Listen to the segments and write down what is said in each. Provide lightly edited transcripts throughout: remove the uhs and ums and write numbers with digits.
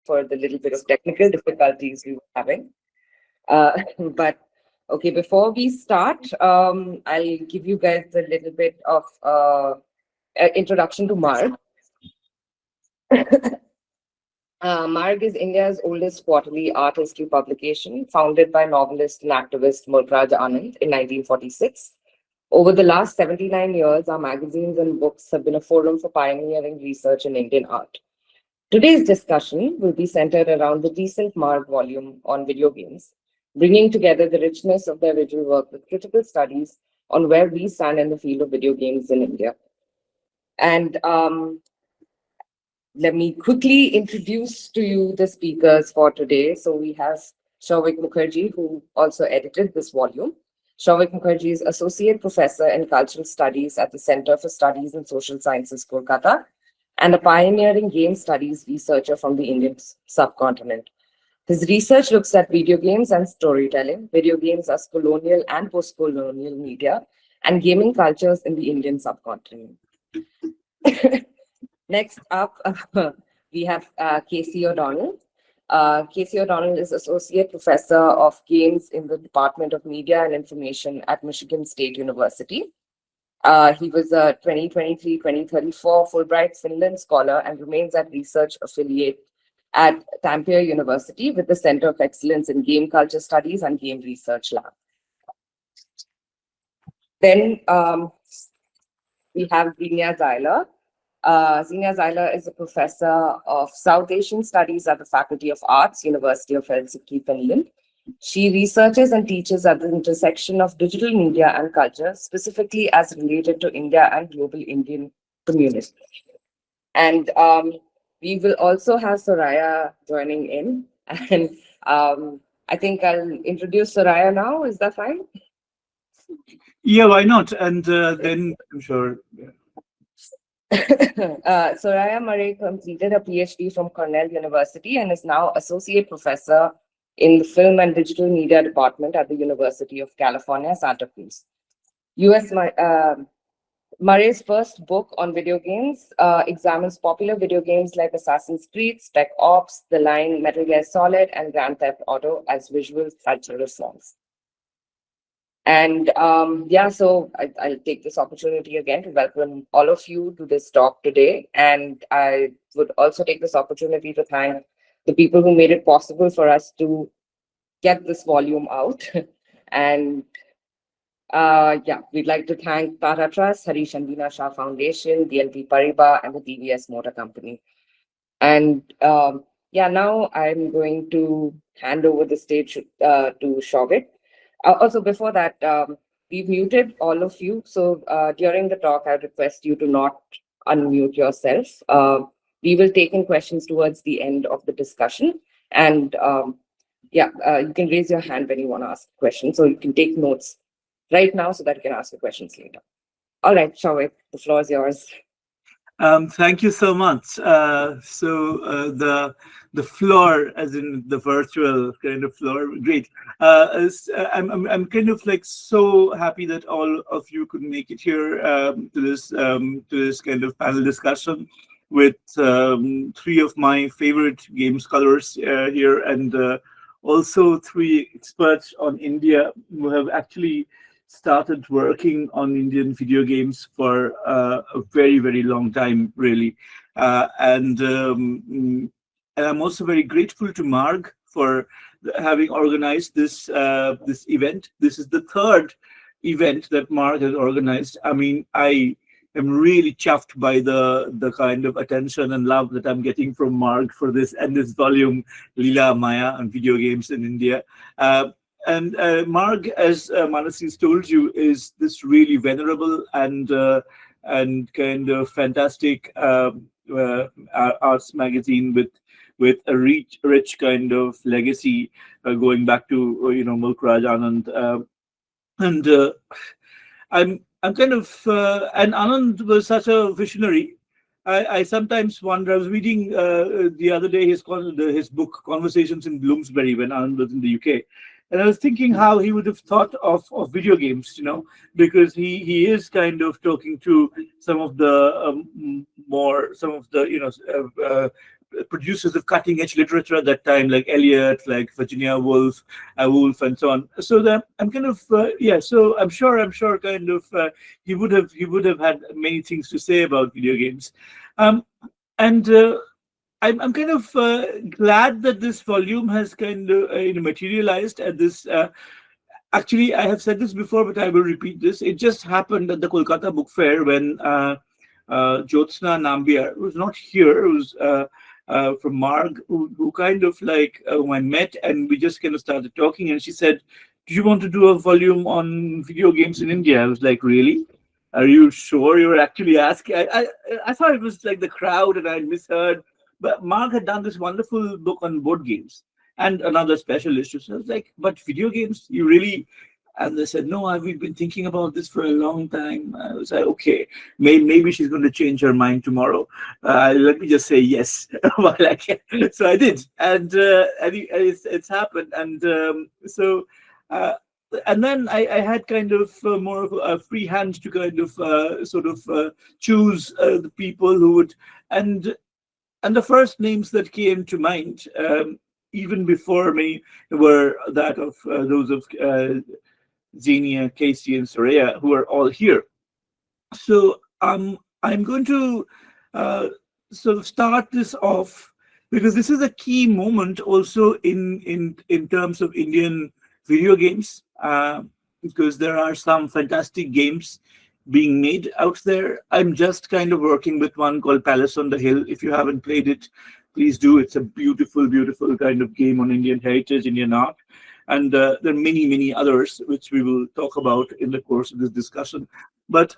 for the little bit of technical difficulties we were having. But okay, before we start, I'll give you guys a little bit of introduction to Marg. Marg is India's oldest quarterly art history publication, founded by novelist and activist Mulkraj Anand in 1946. Over the last 79 years, our magazines and books have been a forum for pioneering research in Indian art. Today's discussion will be centered around the recent Marg volume on video games, bringing together the richness of their original work with critical studies on where we stand in the field of video games in India. And let me quickly introduce to you the speakers for today. So we have Souvik Mukherjee, who also edited this volume. Souvik Mukherjee is Associate Professor in Cultural Studies at the Center for Studies in Social Sciences, Kolkata, and a pioneering game studies researcher from the Indian subcontinent. His research looks at video games and storytelling, video games as colonial and post-colonial media, and gaming cultures in the Indian subcontinent. Next up, we have Casey O'Donnell. Casey O'Donnell is Associate Professor of Games in the Department of Media and Information at Michigan State University. He was a 2023-2034 Fulbright Finland Scholar and remains at research affiliate at Tampere University with the Center of Excellence in Game Culture Studies and Game Research Lab. Then we have Xenia Zeiler. Xenia Zeiler is a professor of South Asian Studies at the Faculty of Arts, University of Helsinki, Finland. She researches and teaches at the intersection of digital media and culture, specifically as related to India and global Indian community. And we will also have Soraya joining in. And I think I'll introduce Soraya now. Is that fine? Yeah, why not? And then I'm sure. Yeah. Soraya Murray completed a PhD from Cornell University and is now Associate Professor in the Film and Digital Media Department at the University of California, Santa Cruz. Murray's first book on video games examines popular video games like Assassin's Creed, Spec Ops, The Line, Metal Gear Solid, and Grand Theft Auto as visual cultural songs. And yeah, so I'll take this opportunity again to welcome all of you to this talk today. And I would also take this opportunity to thank the people who made it possible for us to get this volume out. And yeah, we'd like to thank Tata Trust, Harish and Veena Shah Foundation, DLP Paribas, and the TVS Motor Company. And yeah, now I'm going to hand over the stage to Souvik. Also, before that, we've muted all of you. So during the talk, I request you to not unmute yourself. We will take in questions towards the end of the discussion. And yeah, you can raise your hand when you want to ask a question. So you can take notes right now so that you can ask the questions later. All right, Souvik, the floor is yours. Thank you so much. So the floor, as in the virtual kind of floor, great. I'm kind of like so happy that all of you could make it here to this kind of panel discussion with three of my favorite game scholars here, and also three experts on India who have actually started working on Indian video games for a very, very long time, really. And I'm also very grateful to Marg for having organized this this event. This is the third event that Marg has organized. I mean, I am really chuffed by the kind of attention and love that I'm getting from Marg for this and this volume, Lila, Maya, and video games in India. And Marg, as Manasis told you, is this really venerable and kind of fantastic arts magazine with a rich kind of legacy going back to Mulkraj Anand, and I'm kind of and Anand was such a visionary. I sometimes wonder. I was reading the other day his book Conversations in Bloomsbury when Anand was in the UK. And I was thinking how he would have thought of video games, because he is kind of talking to some of the producers of cutting edge literature at that time, like Eliot, like Virginia Woolf, and so on. So that I'm kind of yeah. So I'm sure, kind of he would have had many things to say about video games, um, and. I'm kind of glad that this volume has kind of materialized at this. Actually, I have said this before, but I will repeat this. It just happened at the Kolkata Book Fair when Jyotsna Nambiar, who was not here, who was from Marg, who kind of like who I met, and we just kind of started talking. And she said, "Do you want to do a volume on video games in India?" I was like, "Really? Are you sure you're actually asking?" I thought it was like the crowd, and I misheard. But Mark had done this wonderful book on board games and another special issue. So I was like, "But video games, you really?" And they said, "No, we've been thinking about this for a long time." I was like, "Okay, maybe she's going to change her mind tomorrow. Let me just say yes while I can." So I did, and it's happened. And so, uh, and then I had kind of more of a free hand to kind of sort of choose the people who would, and and the first names that came to mind, even before me, were that of those of Xenia, Casey, and Soraya, who are all here. So I'm going to uh, sort of start this off because this is a key moment also in terms of Indian video games, because there are some fantastic games being made out there. I'm just kind of working with one called Palace on the Hill. If you haven't played it, please do. It's a beautiful, beautiful kind of game on Indian heritage, Indian art. And there are many, many others which we will talk about in the course of this discussion. But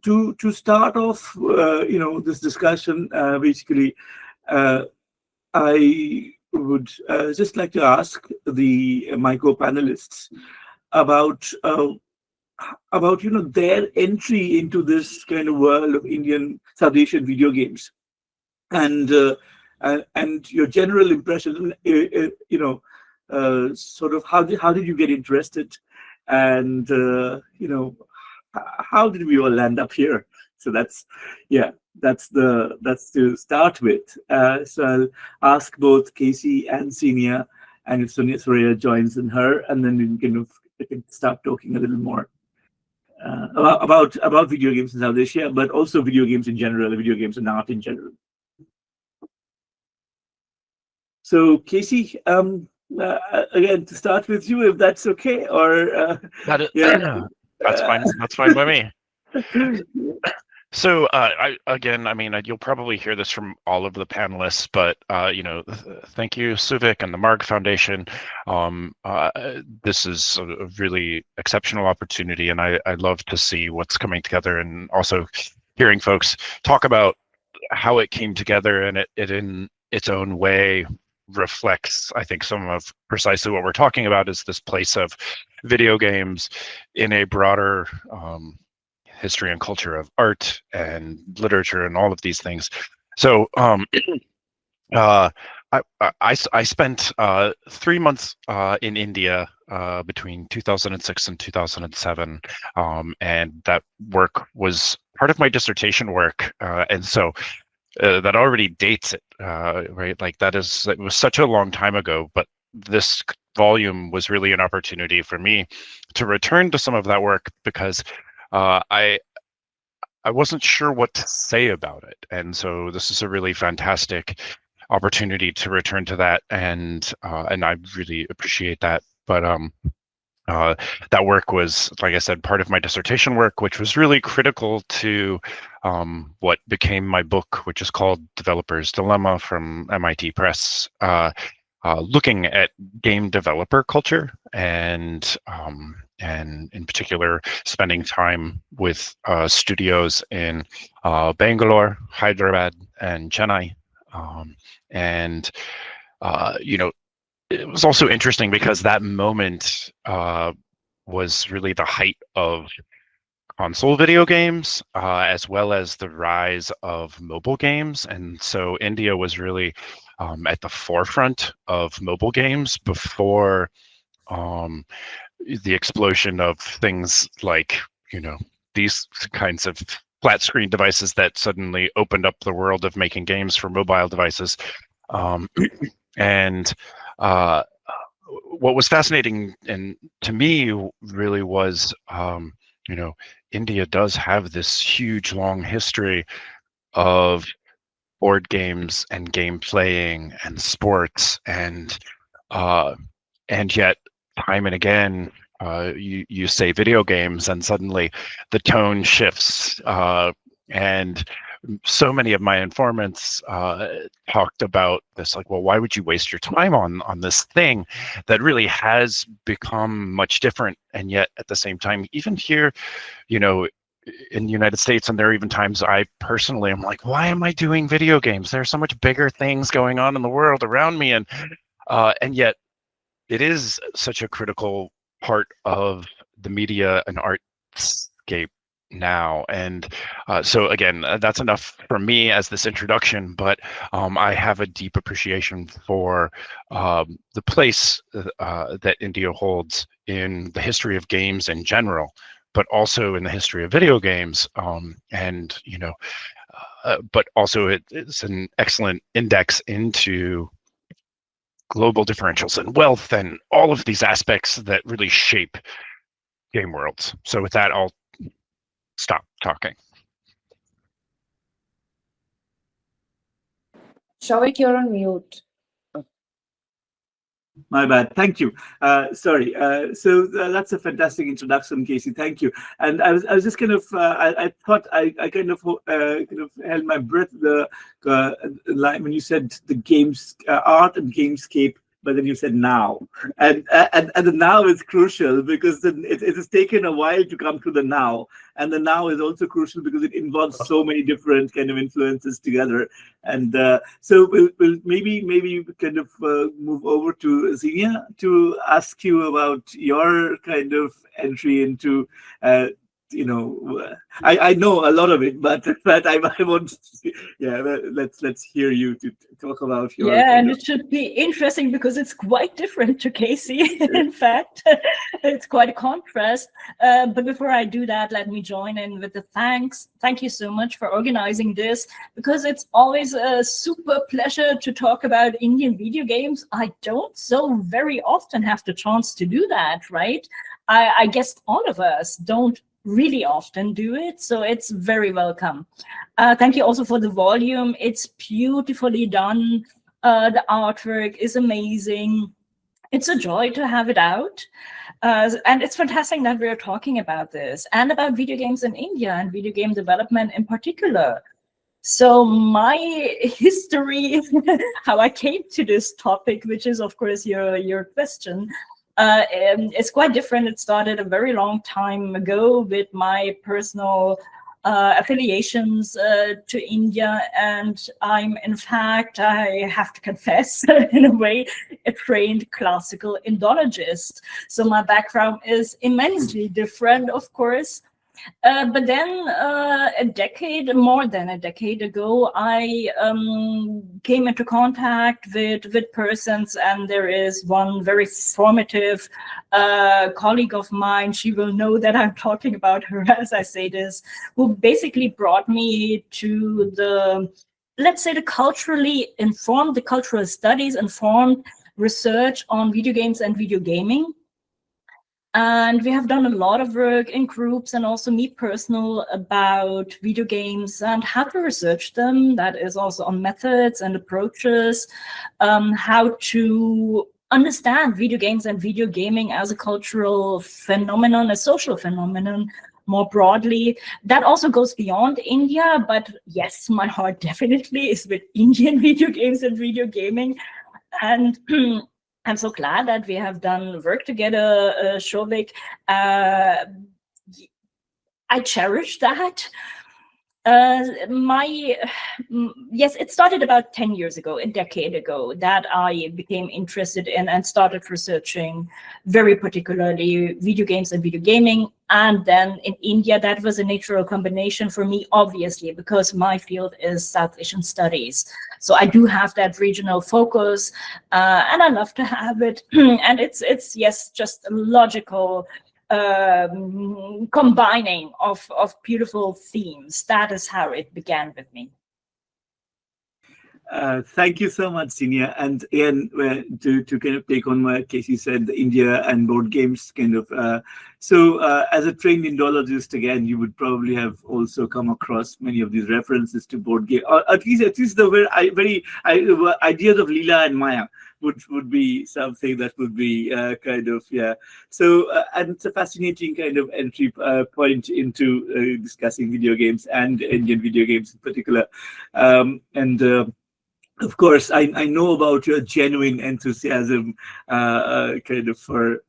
to start off, this discussion, basically, uh, I would just like to ask the my co-panelists about their entry into this kind of world of Indian South Asian video games, and and your general impression, sort of how did you get interested, and how did we all land up here? So that's, yeah, that's to start with. So I'll ask both Casey and Xenia, and if Soraya joins in her, and then we can start talking a little more about video games in South Asia, but also video games in general, video games and art in general. So, Casey, again, to start with you, if that's okay, or yeah, That's fine. That's fine by me. So, I mean, you'll probably hear this from all of the panelists, but thank you, Souvik and the Marg Foundation. This is a really exceptional opportunity, and I love to see what's coming together, and also hearing folks talk about how it came together, and it in its own way reflects, I think, some of precisely what we're talking about, is this place of video games in a broader history and culture of art and literature and all of these things. So uh, I spent 3 months in India between 2006 and 2007, and that work was part of my dissertation work, and so that already dates it, right? Like it was such a long time ago, but this volume was really an opportunity for me to return to some of that work, because I wasn't sure what to say about it, and so this is a really fantastic opportunity to return to that, and I really appreciate that. But that work was, like I said, part of my dissertation work, which was really critical to what became my book, which is called Developer's Dilemma from MIT Press, looking at game developer culture, and in particular spending time with studios in Bangalore, Hyderabad, and Chennai, and it was also interesting because that moment was really the height of console video games, as well as the rise of mobile games. And so India was really at the forefront of mobile games before the explosion of things like, these kinds of flat screen devices that suddenly opened up the world of making games for mobile devices. And what was fascinating and to me really was, India does have this huge long history of board games and game playing and sports, and yet time and again you say video games and suddenly the tone shifts, and so many of my informants talked about this, like, well, why would you waste your time on this thing that really has become much different? And yet at the same time, even here, in the United States, and there are even times I personally am like, why am I doing video games? There are so much bigger things going on in the world around me, and yet it is such a critical part of the media and artscape now. And so again, that's enough for me as this introduction, but I have a deep appreciation for the place that India holds in the history of games in general, but also in the history of video games. But also it's an excellent index into global differentials and wealth and all of these aspects that really shape game worlds. So with that, I'll stop talking. Souvik, you're on mute. My bad. Thank you. Sorry. So that's a fantastic introduction, Casey. Thank you. And I was just kind of I thought I kind of held my breath the line when you said the games art and gamescape, but then you said now, and the now is crucial because it has taken a while to come to the now, and the now is also crucial because it involves so many different kind of influences together. And so we'll maybe kind of move over to Xenia to ask you about your kind of entry into. I know a lot of it, but I want let's hear you to talk about your. And it should be interesting because it's quite different to Casey. In fact, it's quite a contrast. But before I do that, let me join in with the thanks. Thank you so much for organizing this, because it's always a super pleasure to talk about Indian video games. I don't so very often have the chance to do that, right? I guess all of us don't really often do it, so it's very welcome. Thank you also for the volume. It's beautifully done. The artwork is amazing. It's a joy to have it out, and it's fantastic that we're talking about this and about video games in India and video game development in particular. So my history, how I came to this topic, which is of course your question, it's quite different. It started a very long time ago with my personal affiliations to India, and I'm, in fact, I have to confess, in a way, a trained classical Indologist. So my background is immensely different, of course. But then more than a decade ago, I came into contact with persons, and there is one very formative colleague of mine. She will know that I'm talking about her as I say this, who basically brought me to the, let's say, the cultural studies informed research on video games and video gaming. And we have done a lot of work in groups and also me personal about video games and how to research them. That is also on methods and approaches, how to understand video games and video gaming as a cultural phenomenon, a social phenomenon more broadly. That also goes beyond India, but yes, my heart definitely is with Indian video games and video gaming. And I'm so glad that we have done work together, Souvik. I cherish that. Yes, it started about 10 years ago, a decade ago, that I became interested in and started researching very particularly video games and video gaming. And then in India, that was a natural combination for me, obviously, because my field is South Asian studies. So I do have that regional focus, and I love to have it. And it's yes, just a logical combining of beautiful themes. That is how it began with me. Thank you so much, Xenia. And again, to kind of take on what Casey said, the India and board games kind of. As a trained Indologist, again, you would probably have also come across many of these references to board game, or at least the very ideas of Lila and Maya would be something that would be kind of, yeah. And it's a fascinating kind of entry point into discussing video games and Indian video games in particular, of course, I know about your genuine enthusiasm kind of for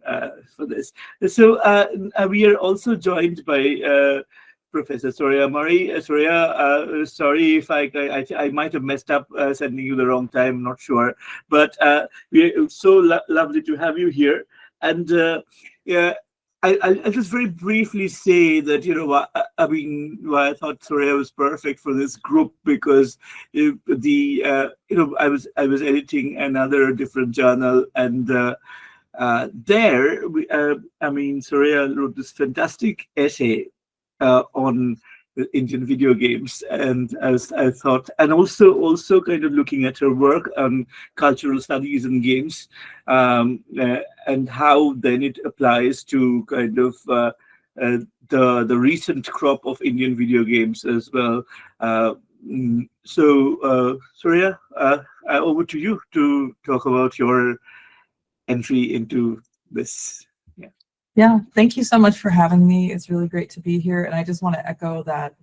this. We are also joined by Professor Soraya Murray. Soraya, sorry if I might have messed up sending you the wrong time, I'm not sure. But it's so lovely to have you here. And yeah, I'll just very briefly say that, you know, I mean, I thought Soraya was perfect for this group because I was editing another different journal, and Soraya wrote this fantastic essay on Indian video games, and as I thought, and also kind of looking at her work on cultural studies and games, and how then it applies to kind of the recent crop of Indian video games as well. Soraya, over to you to talk about your entry into this. Yeah, thank you so much for having me. It's really great to be here, and I just want to echo that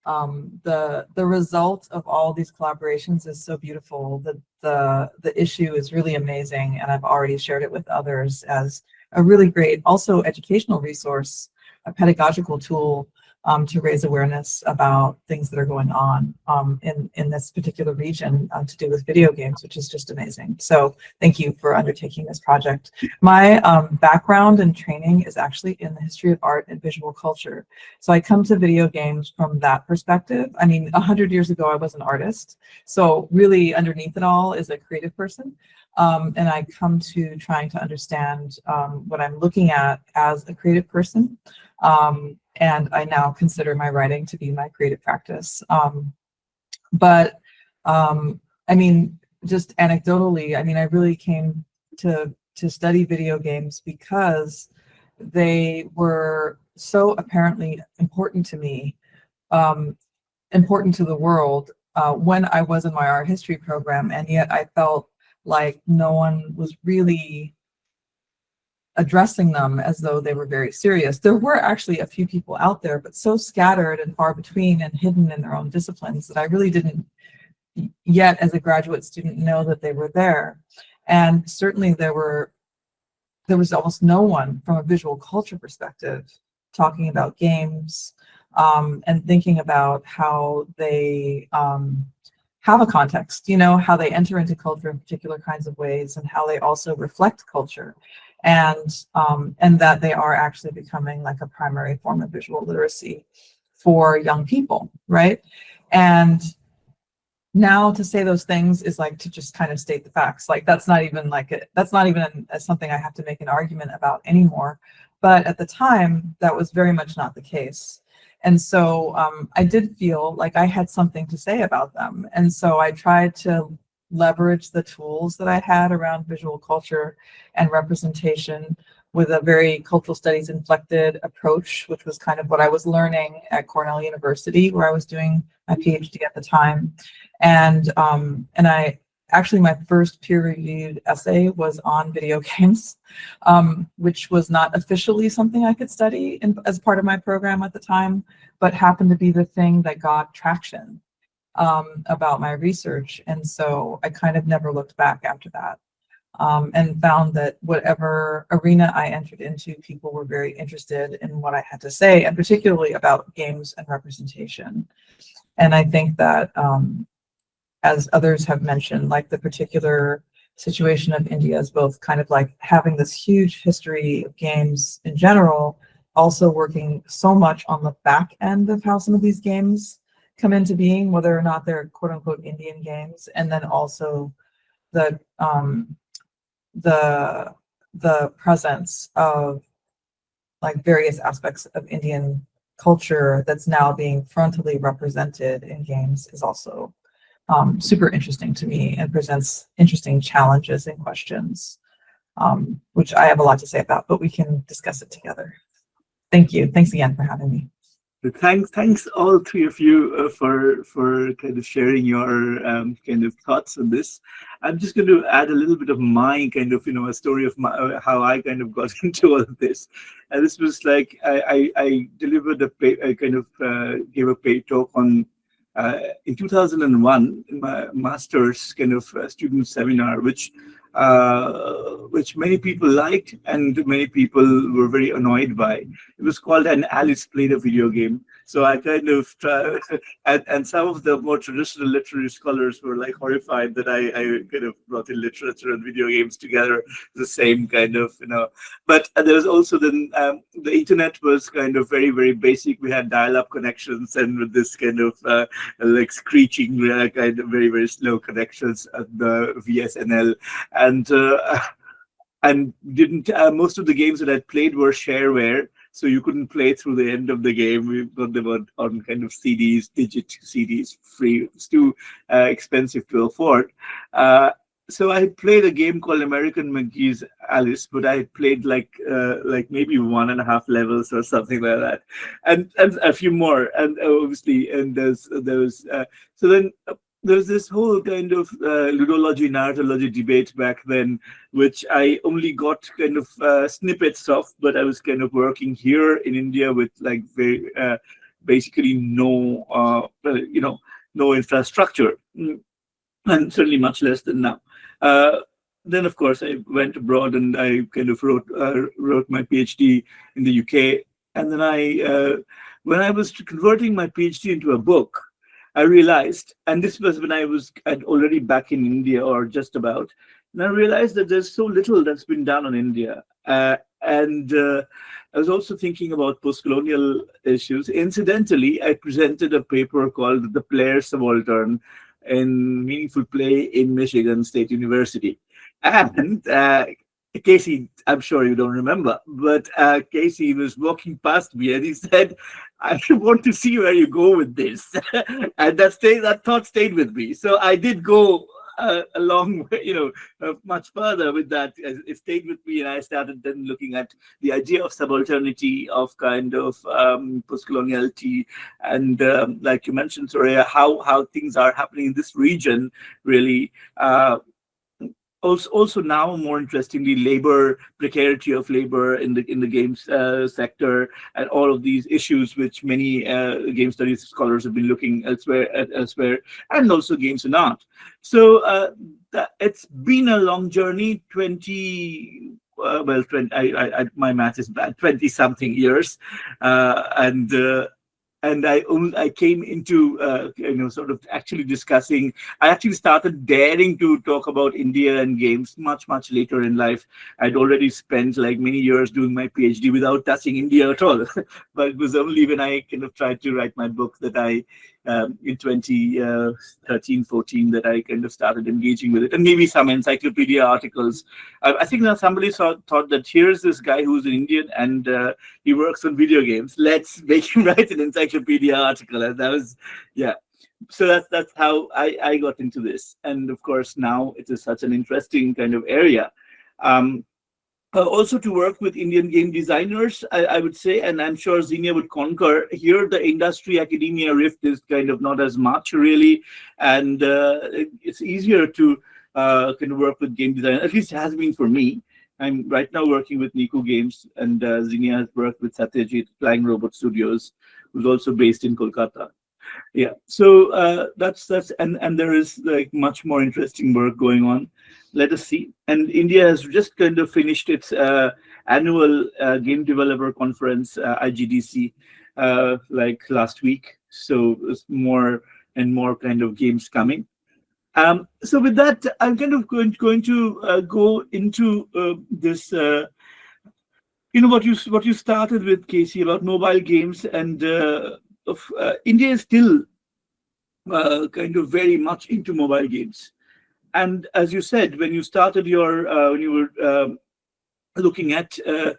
the result of all these collaborations is so beautiful. The issue is really amazing, and I've already shared it with others as a really great, also educational resource, a pedagogical tool to raise awareness about things that are going on in this particular region to do with video games, which is just amazing. So thank you for undertaking this project. My background and training is actually in the history of art and visual culture. So I come to video games from that perspective. I mean, 100 years ago, I was an artist. So really underneath it all is a creative person. And I come to trying to understand what I'm looking at as a creative person. And I now consider my writing to be my creative practice. I mean, just anecdotally, I mean, I really came to study video games because they were so apparently important to me, important to the world when I was in my art history program, and yet I felt like no one was really addressing them as though they were very serious. There were actually a few people out there, but so scattered and far between and hidden in their own disciplines that I really didn't yet, as a graduate student, know that they were there. And certainly there was almost no one from a visual culture perspective talking about games and thinking about how they have a context, you know, how they enter into culture in particular kinds of ways, and how they also reflect culture. And that they are actually becoming like a primary form of visual literacy for young people, right? And now to say those things is like to just kind of state the facts. Like that's not even something I have to make an argument about anymore. But at the time, that was very much not the case. And so I did feel like I had something to say about them. And so I tried to leverage the tools that I had around visual culture and representation with a very cultural studies inflected approach, which was kind of what I was learning at Cornell University, where I was doing my PhD at the time. And I actually, my first peer-reviewed essay was on video games, which was not officially something I could study as part of my program at the time, but happened to be the thing that got traction about my research. And so I kind of never looked back after that, and found that whatever arena I entered into, people were very interested in what I had to say, and particularly about games and representation. And I think that, as others have mentioned, like the particular situation of India is both kind of like having this huge history of games in general, also working so much on the back end of how some of these games come into being, whether or not they're quote unquote Indian games, and then also the presence of like various aspects of Indian culture that's now being frontally represented in games is also super interesting to me and presents interesting challenges and questions, which I have a lot to say about, but we can discuss it together. Thank you. Thanks again for having me. Thanks all three of you for kind of sharing your kind of thoughts on this. I'm just going to add a little bit of my kind of a story of how I kind of got into all of this. And this was like I delivered I kind of gave a paid talk on in 2001 in my master's kind of student seminar, which many people liked and many people were very annoyed by. It was called "An Alice Played a Video Game." So I kind of and some of the more traditional literary scholars were like horrified that I kind of brought in literature and video games together, the same kind of But there was also then the internet was kind of very, very basic. We had dial-up connections and with this kind of like screeching kind of very, very slow connections at the VSNL. And didn't most of the games that I played were shareware, so you couldn't play through the end of the game. We got them on kind of CDs, digit CDs, free. It's too expensive to afford. So I played a game called American McGee's Alice, but I played like maybe 1.5 levels or something like that, and a few more, and obviously, and so then. There was this whole kind of ludology, narratology debate back then, which I only got kind of snippets of, but I was kind of working here in India with like very basically no no infrastructure, and certainly much less than now. Then, of course, I went abroad and I kind of wrote my PhD in the UK, and then when I was converting my PhD into a book, I realized, and this was when I'd already back in India or just about, and I realized that there's so little that's been done on India. And I was also thinking about post-colonial issues. Incidentally, I presented a paper called The Player Subaltern in Meaningful Play in Michigan State University. And Casey, I'm sure you don't remember, but Casey was walking past me and he said, "I want to see where you go with this." And that thought stayed with me. So I did go along, much further with that. It stayed with me, and I started then looking at the idea of subalternity, of kind of post-coloniality, and like you mentioned, Soraya, how things are happening in this region, really. Also now, more interestingly, precarity of labor in the games sector, and all of these issues which many game studies scholars have been looking elsewhere, and also games and art. So it's been a long journey. 20 my math is bad. 20-something years, and I came into sort of actually discussing. I actually started daring to talk about India and games much later in life. I'd already spent like many years doing my PhD without touching India at all. But it was only when I kind of tried to write my book that I in 2013-14 that I kind of started engaging with it, and maybe some encyclopedia articles. I think that somebody thought that here's this guy who's an Indian and he works on video games. Let's make him write an encyclopedia article, and that was So that's how I got into this, and of course now it is such an interesting kind of area. Also to work with Indian game designers, I would say, and I'm sure Xenia would concur, here the industry academia rift is kind of not as much really, and it's easier to kind of work with game design, at least it has been for me. I'm right now working with Niku Games, and Xenia has worked with Satyajit, Flying Robot Studios, who's also based in Kolkata. Yeah, so that's and there is like much more interesting work going on. Let us see. And India has just kind of finished its annual game developer conference, IGDC, like last week. So there's more and more kind of games coming. So with that, I'm kind of going to go into this. What you started with, Casey, about mobile games, and India is still kind of very much into mobile games. And as you said, when you started your when you were looking at it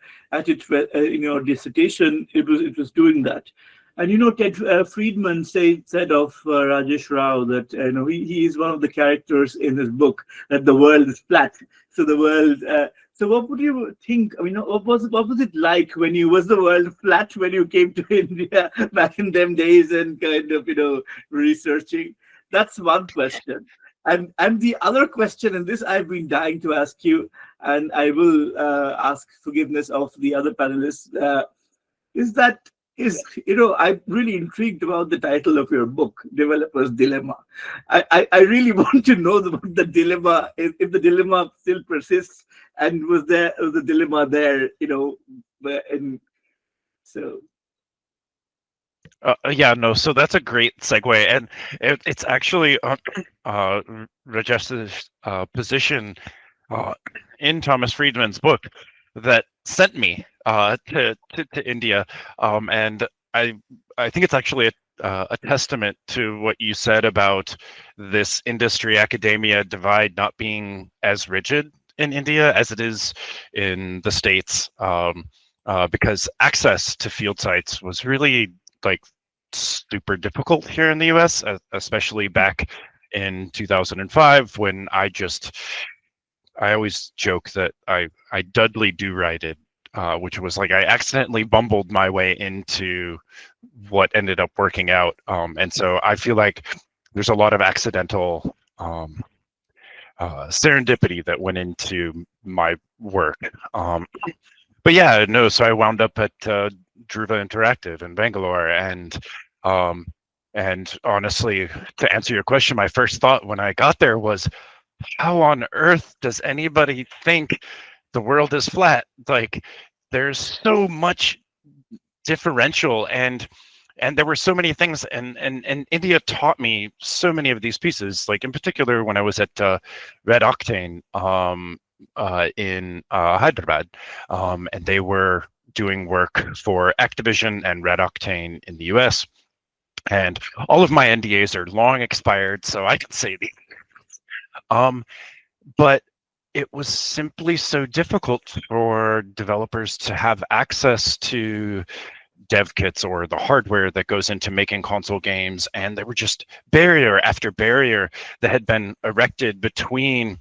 in your dissertation, it was doing that. And Ted Friedman said of Rajesh Rao that he is one of the characters in his book, that the world is flat. So the world. So what would you think? I mean, what was it like was the world flat when you came to India back in them days and kind of researching? That's one question. And the other question, and this I've been dying to ask you, and I will ask forgiveness of the other panelists, I'm really intrigued about the title of your book, Developer's Dilemma. I really want to know about the dilemma, if the dilemma still persists, and was the dilemma there, and so. Yeah, no, so that's a great segue, and it's actually Rajesh's position in Thomas Friedman's book that sent me to India, and I think it's actually a testament to what you said about this industry academia divide not being as rigid in India as it is in the States, because access to field sites was really like super difficult here in the US, especially back in 2005 when I always joke that I Dudley do-righted, which was like I accidentally bumbled my way into what ended up working out. And so I feel like there's a lot of accidental serendipity that went into my work. But yeah, no, so I wound up at Dhruva Interactive in Bangalore, and honestly, to answer your question, my first thought when I got there was, how on earth does anybody think the world is flat? Like, there's so much differential, and there were so many things, and India taught me so many of these pieces. Like in particular, when I was at Red Octane in Hyderabad, and they were doing work for Activision and Red Octane in the US. And all of my NDAs are long expired, so I can say these. But it was simply so difficult for developers to have access to dev kits or the hardware that goes into making console games, and there were just barrier after barrier that had been erected between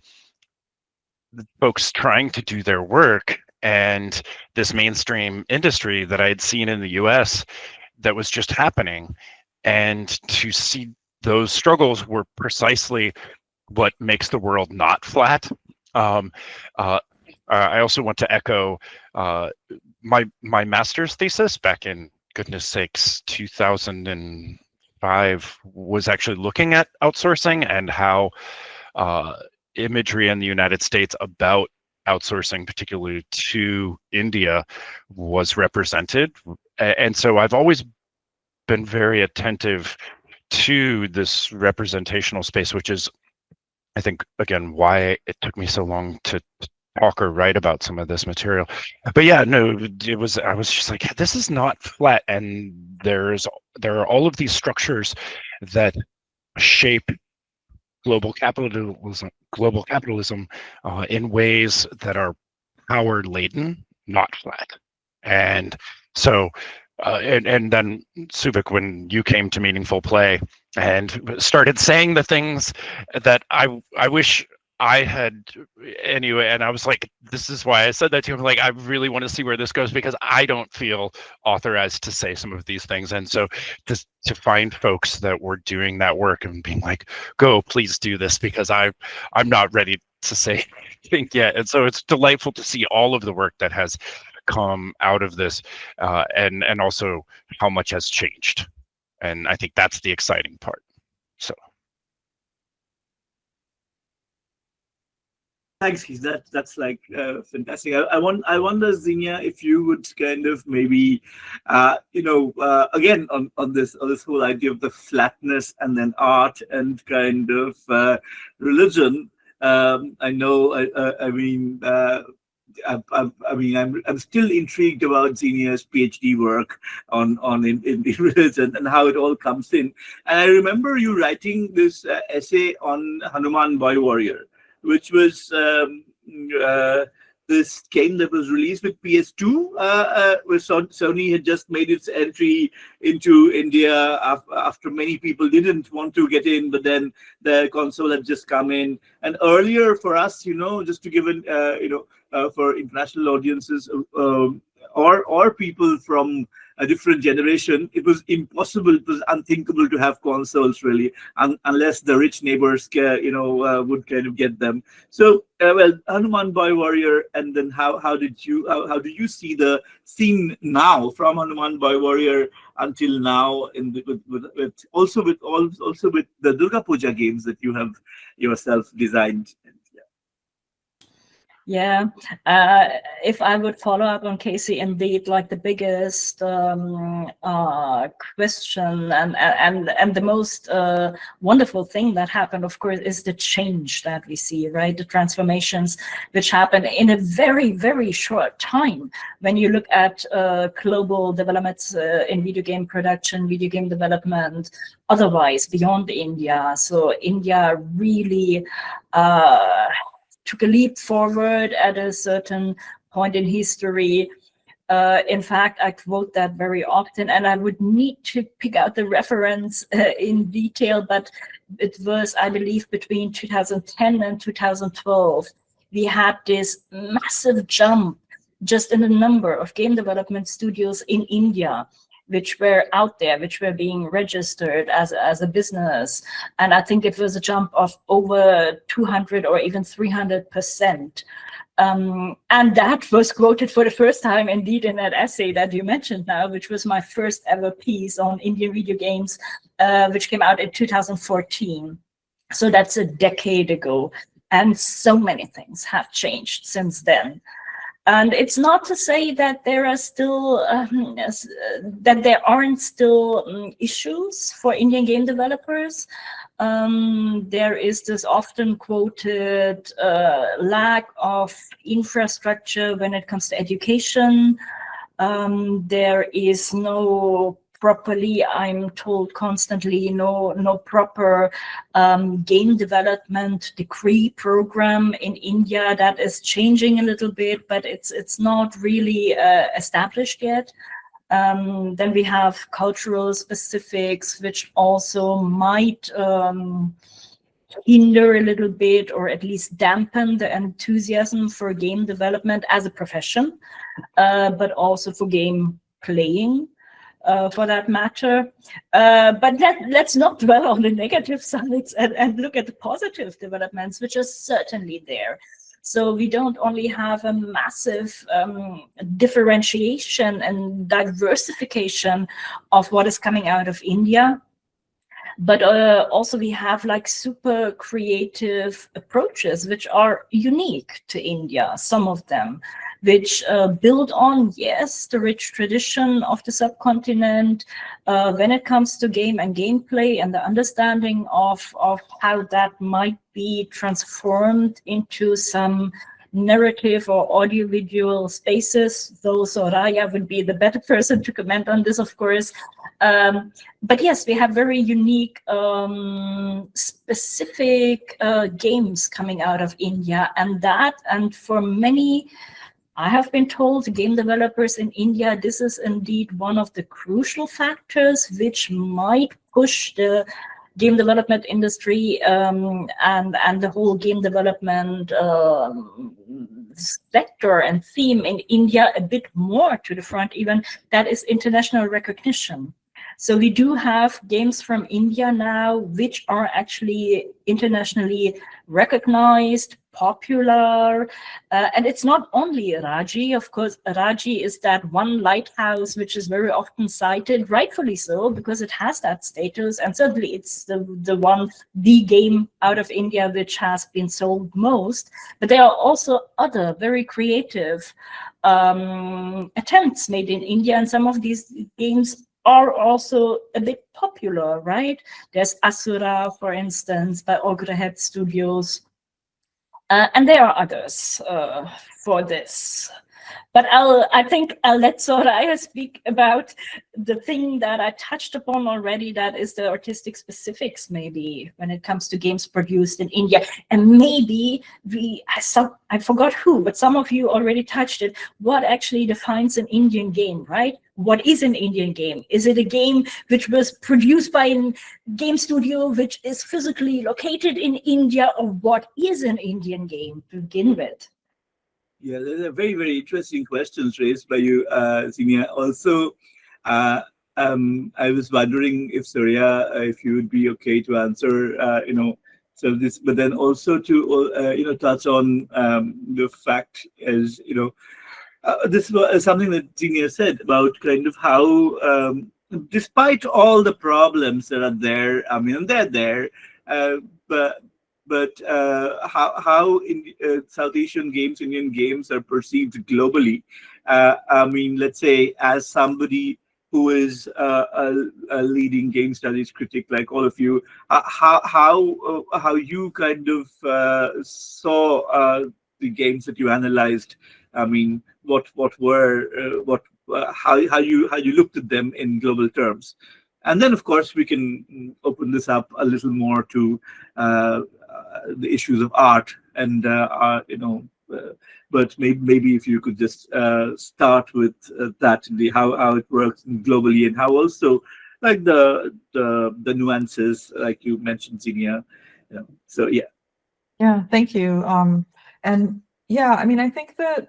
the folks trying to do their work and this mainstream industry that I had seen in the US that was just happening. And to see those struggles were precisely what makes the world not flat. I also want to echo my master's thesis back in, goodness sakes, 2005 was actually looking at outsourcing and how imagery in the United States about outsourcing, particularly to India, was represented. And so I've always been very attentive to this representational space, which is, I think, again, why it took me so long to talk or write about some of this material. But yeah, no, I was just like, this is not flat, and there are all of these structures that shape global capitalism in ways that are power laden, not flat. And so and then Souvik, when you came to Meaningful Play and started saying the things that I wish I had anyway, and I was like, this is why I said that to him. Like, I really want to see where this goes, because I don't feel authorized to say some of these things. And so to find folks that were doing that work and being like, go, please do this, because I'm not ready to say anything yet. And so it's delightful to see all of the work that has come out of this, and also how much has changed. And I think that's the exciting part. So. Thanks, Keith. That's like fantastic. I wonder, Xenia, if you would kind of maybe, again on this whole idea of the flatness and then art and kind of religion. I know. I'm still intrigued about Xenia's PhD work on in religion and how it all comes in. And I remember you writing this essay on Hanuman Boy Warrior, which was this game that was released with PS2, where Sony had just made its entry into India after many people didn't want to get in, but then the console had just come in. And earlier for us, just to give for international audiences or people from a different generation, it was impossible, it was unthinkable to have consoles really, unless the rich neighbors, would kind of get them. So, Hanuman Boy Warrior, and then how do you see the scene now from Hanuman Boy Warrior until now, with the Durga Puja games that you have yourself designed? Yeah, if I would follow up on Casey, indeed, like the biggest question and the most wonderful thing that happened, of course, is the change that we see, right? The transformations which happen in a very, very short time. When you look at global developments in video game production, video game development, otherwise beyond India. So India really took a leap forward at a certain point in history. In fact, I quote that very often, and I would need to pick out the reference in detail, but it was, I believe, between 2010 and 2012. We had this massive jump just in the number of game development studios in India, which were out there, which were being registered as a business. And I think it was a jump of over 200 or even 300%. And that was quoted for the first time, indeed, in that essay that you mentioned now, which was my first ever piece on Indian video games, which came out in 2014. So that's a decade ago. And so many things have changed since then. And it's not to say that there are still that there aren't still issues for Indian game developers. There is this often quoted lack of infrastructure when it comes to education. There is no properly, I'm told constantly, no proper game development degree program in India. That is changing a little bit, but it's not really established yet. Then we have cultural specifics, which also might hinder a little bit, or at least dampen the enthusiasm for game development as a profession, but also for game playing. For that matter. But let's not dwell on the negative sides and look at the positive developments, which are certainly there. So we don't only have a massive differentiation and diversification of what is coming out of India, but also we have like super creative approaches which are unique to India, some of them, which build on, yes, the rich tradition of the subcontinent when it comes to game and gameplay and the understanding of how that might be transformed into some narrative or audiovisual spaces, though Soraya would be the better person to comment on this, of course. But yes, we have very unique, specific games coming out of India, and for many, I have been told, game developers in India, this is indeed one of the crucial factors which might push the game development industry and the whole game development sector and theme in India a bit more to the front even. That is international recognition. So we do have games from India now which are actually internationally recognized, popular, and it's not only Raji. Of course, Raji is that one lighthouse which is very often cited, rightfully so, because it has that status, and certainly it's the game out of India which has been sold most. But there are also other very creative attempts made in India, and some of these games are also a bit popular, right? There's Asura, for instance, by Ograhead Studios. And there are others for this. But I think I'll let Soraya speak about the thing that I touched upon already, that is the artistic specifics, maybe, when it comes to games produced in India. And maybe I forgot who, but some of you already touched it. What actually defines an Indian game, right? What is an Indian game? Is it a game which was produced by a game studio which is physically located in India, or what is an Indian game to begin with? Yeah, those are very, very interesting questions raised by you, Xenia. Also, I was wondering if Soraya, if you would be okay to answer, so this, but then also to, touch on the fact as, this was something that Xenia said about kind of how, despite all the problems that are there, I mean, they're there, but how South Asian games, Indian games are perceived globally. I mean, let's say as somebody who is a leading game studies critic like all of you, how you kind of saw the games that you analyzed. I mean, how you looked at them in global terms. And then, of course, we can open this up a little more to the issues of art and but maybe if you could just start with that, how it works globally, and how also like the nuances, like you mentioned, Xenia. So yeah. Yeah, thank you. And yeah, I mean, I think that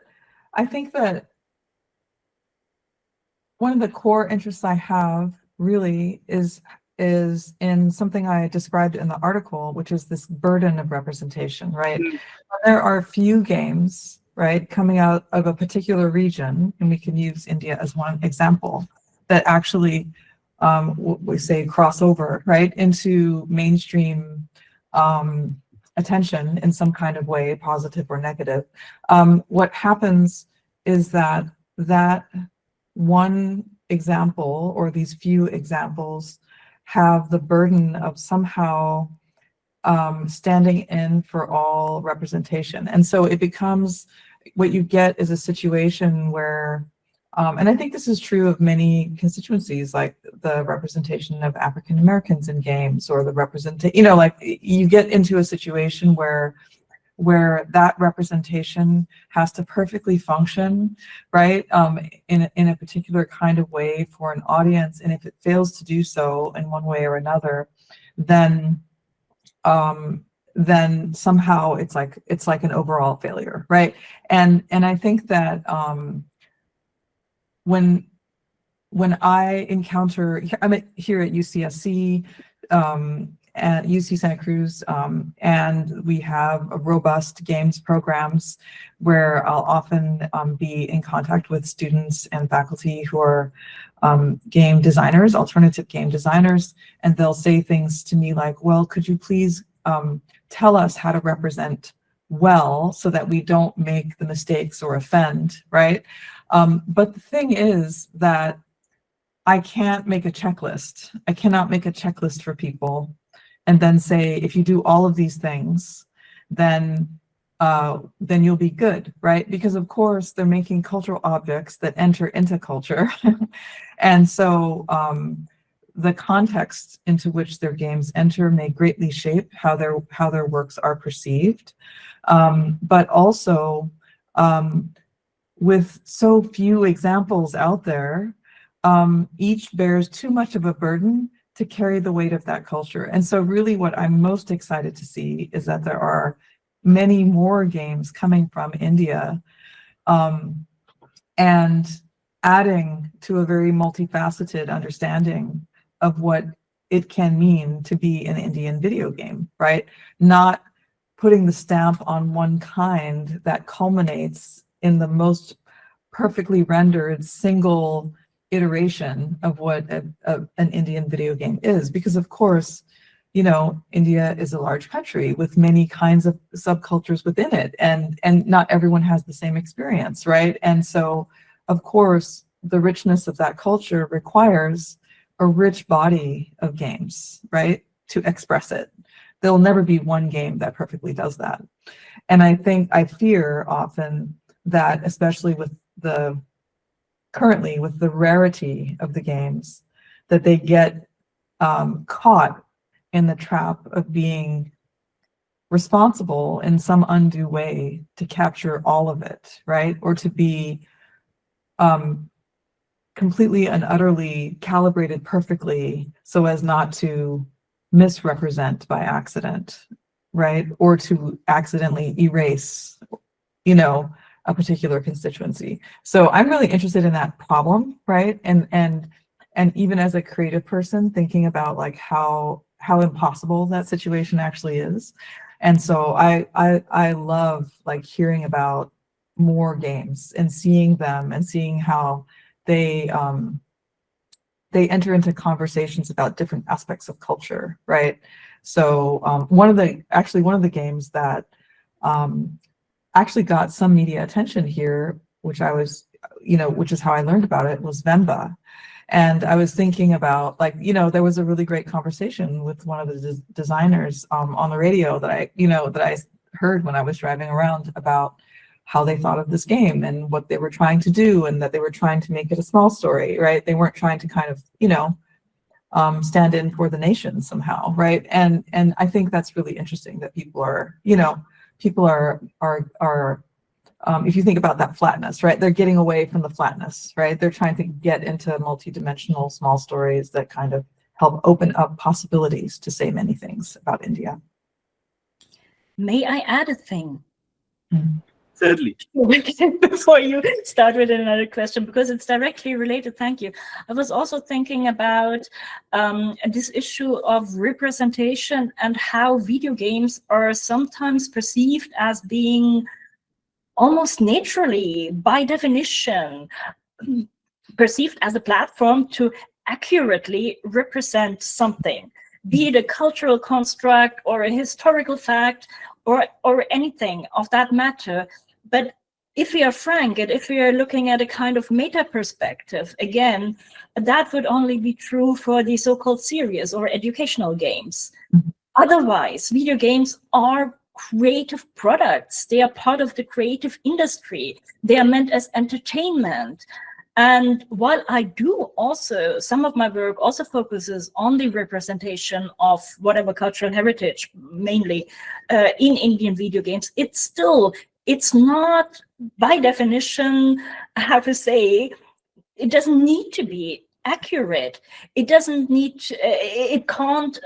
one of the core interests I have really is in something I described in the article, which is this burden of representation, right? There are few games, right, coming out of a particular region, and we can use India as one example, that actually, we say, cross over, right, into mainstream attention in some kind of way, positive or negative. What happens is that one example, or these few examples, have the burden of somehow standing in for all representation. And so it becomes, what you get is a situation where, and I think this is true of many constituencies, like the representation of African Americans in games, or the representation, like you get into a situation where that representation has to perfectly function, right, in a particular kind of way for an audience. And if it fails to do so in one way or another, then somehow it's like an overall failure, right? And I think that when I encounter, I'm here at UCSC, at UC Santa Cruz, and we have a robust games programs where I'll often be in contact with students and faculty who are game designers, alternative game designers, and they'll say things to me like, well, could you please tell us how to represent well so that we don't make the mistakes or offend, right? But the thing is that I can't make a checklist. I cannot make a checklist for people and then say, if you do all of these things, then you'll be good, right? Because of course they're making cultural objects that enter into culture. And so the context into which their games enter may greatly shape how their works are perceived. But also, with so few examples out there, each bears too much of a burden to carry the weight of that culture. And so really what I'm most excited to see is that there are many more games coming from India, and adding to a very multifaceted understanding of what it can mean to be an Indian video game, right? Not putting the stamp on one kind that culminates in the most perfectly rendered single iteration of what an Indian video game is, because of course, India is a large country with many kinds of subcultures within it, and not everyone has the same experience, right? And so of course the richness of that culture requires a rich body of games, right, to express it. There'll never be one game that perfectly does that. And I fear often that, especially the currently with the rarity of the games, that they get caught in the trap of being responsible in some undue way to capture all of it, right? Or to be completely and utterly calibrated perfectly so as not to misrepresent by accident, right? Or to accidentally erase, you know, a particular constituency. So I'm really interested in that problem, right? And even as a creative person, thinking about like how impossible that situation actually is. And so I love like hearing about more games and seeing them and seeing how they enter into conversations about different aspects of culture, right? So one of the games that actually got some media attention here, which I was, which is how I learned about it, was Vemba. And I was thinking about, like, there was a really great conversation with one of the designers on the radio that I heard when I was driving around about how they thought of this game and what they were trying to do, and that they were trying to make it a small story, right? They weren't trying to kind of, stand in for the nation somehow, right? And I think that's really interesting that people are, if you think about that flatness, right? They're getting away from the flatness, right? They're trying to get into multi-dimensional small stories that kind of help open up possibilities to say many things about India. May I add a thing? Mm-hmm. Certainly. Before you start with another question, because it's directly related, thank you. I was also thinking about this issue of representation and how video games are sometimes perceived as being almost naturally, by definition, perceived as a platform to accurately represent something, be it a cultural construct or a historical fact or anything of that matter. But if we are frank, and if we are looking at a kind of meta perspective, again, that would only be true for the so-called serious or educational games. Otherwise, video games are creative products. They are part of the creative industry. They are meant as entertainment. And while I do also, some of my work also focuses on the representation of whatever cultural heritage, mainly in Indian video games, it's not by definition, how to say, it doesn't need to be accurate. It doesn't need to, it can't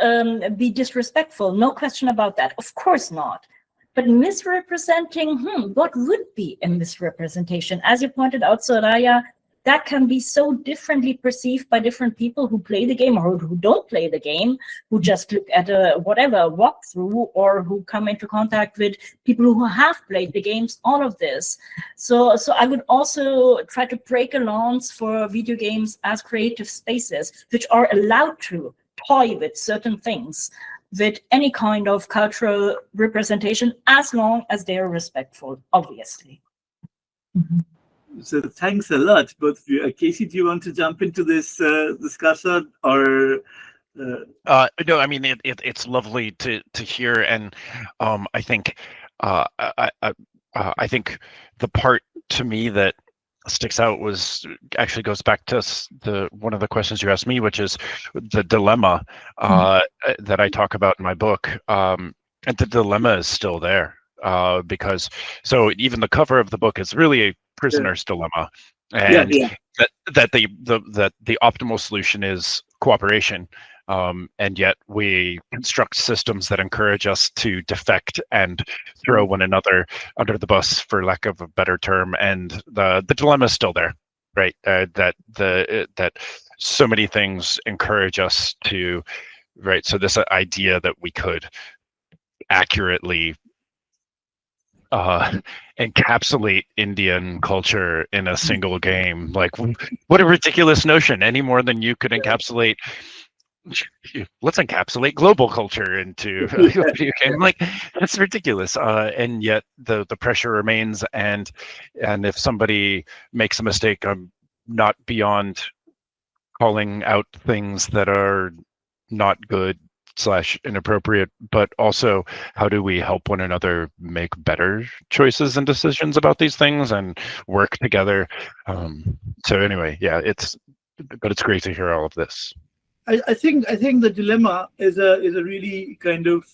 be disrespectful. No question about that. Of course not. But misrepresenting, what would be a misrepresentation? As you pointed out, Soraya, that can be so differently perceived by different people who play the game or who don't play the game, who just look at a whatever walkthrough, or who come into contact with people who have played the games, all of this. So I would also try to break a lance for video games as creative spaces, which are allowed to toy with certain things, with any kind of cultural representation, as long as they are respectful, obviously. Mm-hmm. So thanks a lot, both of you. Casey, do you want to jump into this discussion, or? No, I mean it's lovely to hear, and I think I think the part to me that sticks out actually goes back to one of the questions you asked me, which is the dilemma that I talk about in my book, and the dilemma is still there. Because so even the cover of the book is really a prisoner's dilemma, and that the optimal solution is cooperation, and yet we construct systems that encourage us to defect and throw one another under the bus, for lack of a better term. And the dilemma is still there, right? That so many things encourage us to, right? So this idea that we could accurately encapsulate Indian culture in a single game, like, what a ridiculous notion! Any more than you could encapsulate, let's encapsulate global culture into a video game. Like, that's ridiculous. And yet the pressure remains, and if somebody makes a mistake, I'm not beyond calling out things that are not good / inappropriate, but also how do we help one another make better choices and decisions about these things and work together? So anyway, yeah, but it's great to hear all of this. I think the dilemma is a really kind of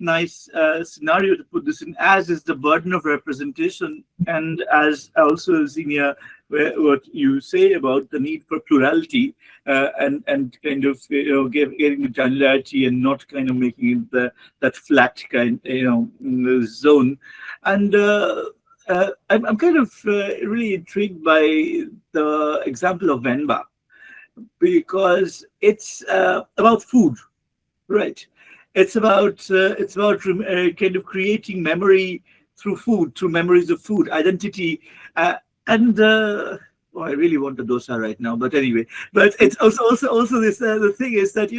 nice scenario to put this in, as is the burden of representation, and as also Xenia, what you say about the need for plurality and kind of getting the granularity and not kind of making it that flat kind zone, and I'm kind of really intrigued by the example of Venba, because it's about food, right? It's about kind of creating memory through food, through memories of food, identity, and oh, I really want a dosa right now. But anyway, but it's also this the thing is that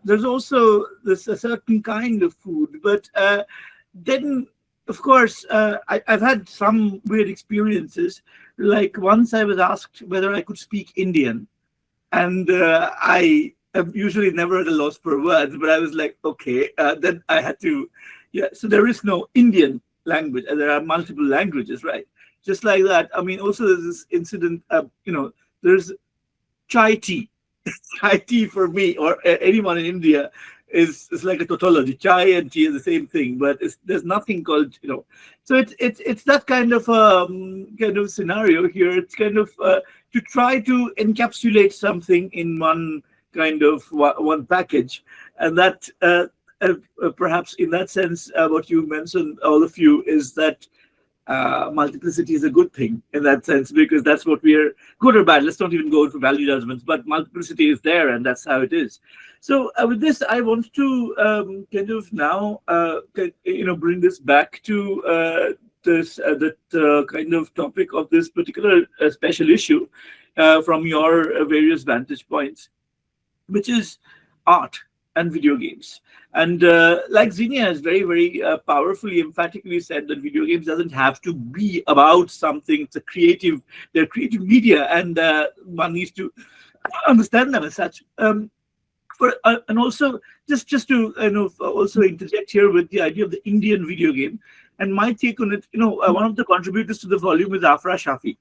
there's also this a certain kind of food, but then of course I've had some weird experiences. Like once I was asked whether I could speak Indian, and I am usually never at a loss for words, but I was like, okay, then I had to, yeah. So there is no Indian language, and there are multiple languages, right? Just like that. I mean, also there's this incident, there's chai tea. Chai tea for me or anyone in India is like a tautology. Chai and tea is the same thing, but there's nothing called, So it's that kind of scenario here. It's kind of to try to encapsulate something in one kind of one package, and that perhaps in that sense, what you mentioned, all of you, is that multiplicity is a good thing in that sense, because that's what we are, good or bad. Let's not even go into value judgments, but multiplicity is there, and that's how it is. So with this, I want to kind of now bring this back to the kind of topic of this particular special issue from your various vantage points, which is art and video games. And like Xenia has very, very powerfully, emphatically said that video games doesn't have to be about something. It's they're creative media, and one needs to understand them as such. And also, just to also interject here with the idea of the Indian video game, and my take on it, one of the contributors to the volume is Afra Shafiq,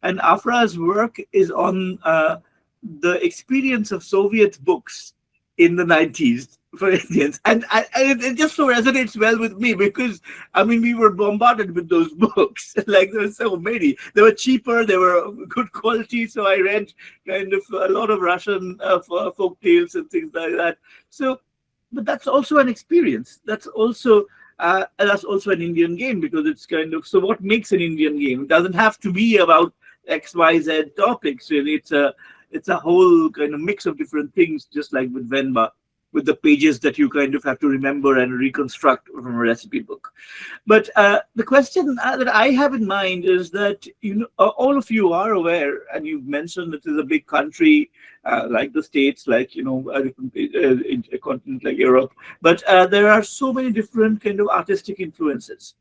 and Afra's work is on the experience of Soviet books in the 90s for Indians, and it just so resonates well with me, because I mean we were bombarded with those books. Like there were so many. They were cheaper, they were good quality, so I read kind of a lot of Russian folk tales and things like that. So, but that's also an experience. That's also an Indian game, because it's kind of, so what makes an Indian game? It doesn't have to be about XYZ topics. Really, it's a whole kind of mix of different things, just like with Venba, with the pages that you kind of have to remember and reconstruct from a recipe book. But the question that I have in mind is that, all of you are aware, and you've mentioned that it is a big country like the States, like, a continent like Europe, but there are so many different kind of artistic influences.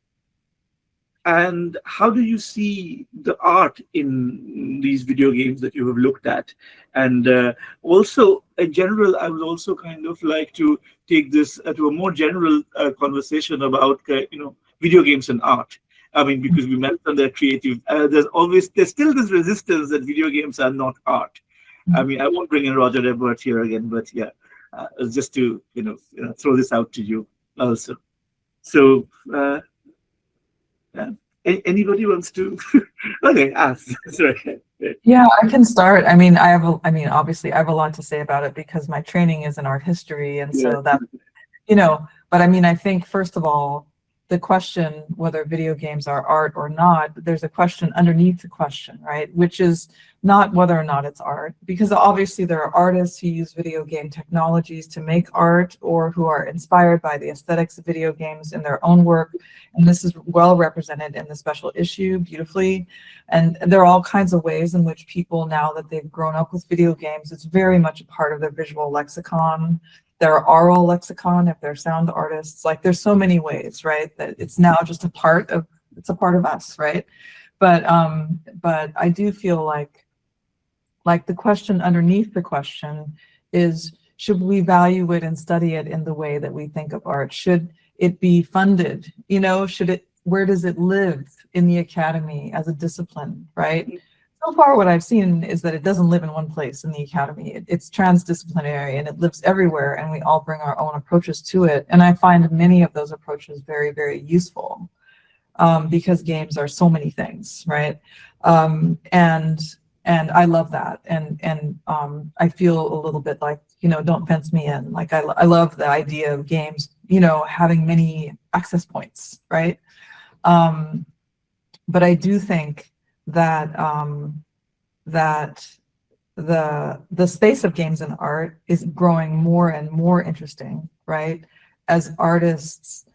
And how do you see the art in these video games that you have looked at? And also, in general, I would also kind of like to take this to a more general conversation about, video games and art. I mean, because we mentioned they're creative. There's still this resistance that video games are not art. I mean, I won't bring in Roger Ebert here again, but yeah, just to throw this out to you also. So. Yeah. Anybody wants to? Okay, ask. Sorry. Yeah, I can start. I mean, obviously, I have a lot to say about it because my training is in art history, and so that, But I mean, I think first of all, the question whether video games are art or not, there's a question underneath the question, right? Which is not whether or not it's art, because obviously there are artists who use video game technologies to make art, or who are inspired by the aesthetics of video games in their own work. And this is well represented in the special issue beautifully. And there are all kinds of ways in which people, now that they've grown up with video games, it's very much a part of their visual lexicon, their oral lexicon, if they're sound artists. Like, there's so many ways, right, that it's now just a part of us, right? But I do feel like the question underneath the question is, should we value it and study it in the way that we think of art? Should it be funded? You know, where does it live in the academy as a discipline, right? So far, what I've seen is that it doesn't live in one place in the academy. It's transdisciplinary and it lives everywhere, and we all bring our own approaches to it. And I find many of those approaches very, very useful because games are so many things, right? And I love that. And I feel a little bit like, you know, don't fence me in. Like I love the idea of games, you know, having many access points, right? But I do think that that the space of games and art is growing more and more interesting, right? As artists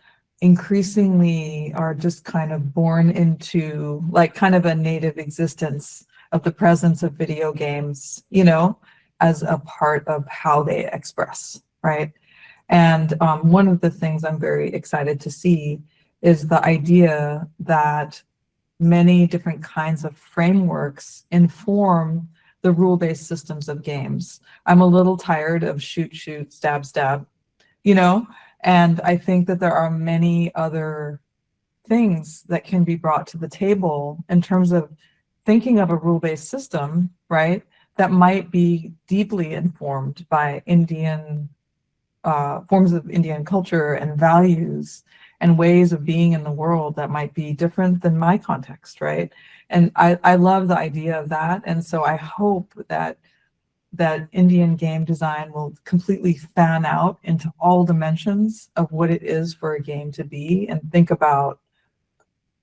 increasingly are just kind of born into like kind of a native existence of the presence of video games, you know, as a part of how they express, right? And one of the things I'm very excited to see is the idea that many different kinds of frameworks inform the rule-based systems of games. I'm a little tired of shoot, shoot, stab, stab, you know, and I think that there are many other things that can be brought to the table in terms of thinking of a rule-based system, right, that might be deeply informed by Indian forms of Indian culture and values and ways of being in the world that might be different than my context, right? And I love the idea of that. And so I hope that Indian game design will completely fan out into all dimensions of what it is for a game to be, and think about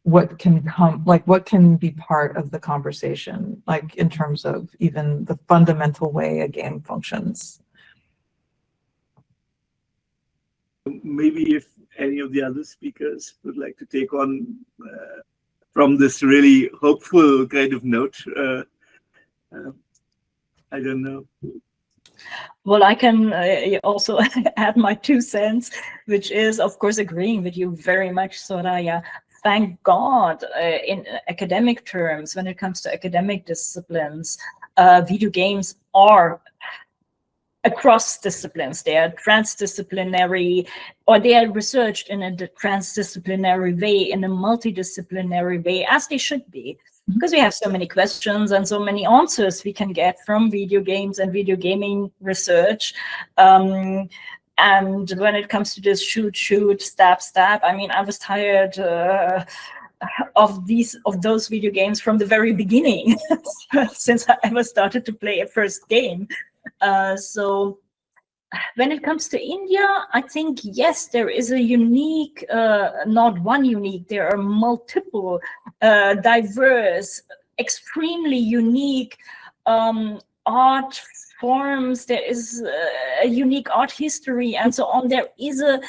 what can what can be part of the conversation, like in terms of even the fundamental way a game functions. Maybe if any of the other speakers would like to take on from this really hopeful kind of note, I don't know. Well, I can also add my 2 cents, which is, of course, agreeing with you very much, Soraya. Thank God, in academic terms, when it comes to academic disciplines, video games are across disciplines. They are transdisciplinary, or they are researched in a transdisciplinary way, in a multidisciplinary way, as they should be. Because we have so many questions and so many answers we can get from video games and video gaming research. And when it comes to this shoot, shoot, stab, stab, I mean, I was tired of those video games from the very beginning, since I ever started to play a first game. So when it comes to India, I think, yes, there is a unique, not one unique, there are multiple diverse, extremely unique art forms. There is a unique art history and so on. There is a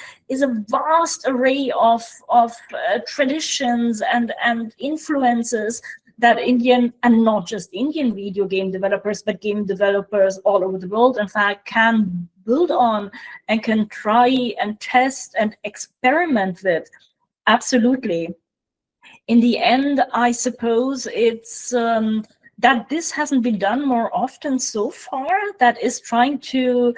vast array of traditions and influences that Indian, and not just Indian video game developers, but game developers all over the world, in fact, can build on and can try and test and experiment with. Absolutely. In the end, I suppose it's that this hasn't been done more often so far, that is trying to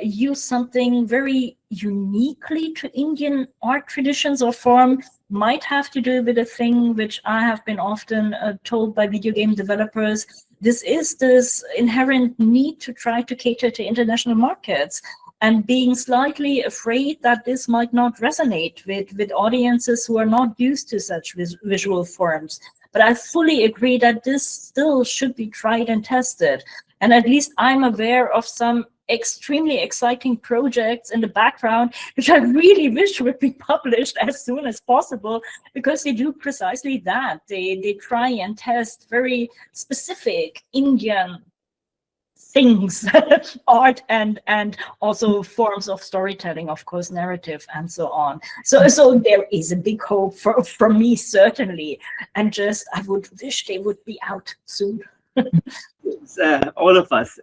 use something very uniquely to Indian art traditions or form, might have to do with a thing which I have been often told by video game developers. This is this inherent need to try to cater to international markets, and being slightly afraid that this might not resonate with audiences who are not used to such visual forms. But I fully agree that this still should be tried and tested. And at least I'm aware of some extremely exciting projects in the background, which I really wish would be published as soon as possible, because they do precisely that. They try and test very specific Indian things, art and also forms of storytelling, of course, narrative and so on. So there is a big hope for me, certainly, and just I would wish they would be out soon. All of us.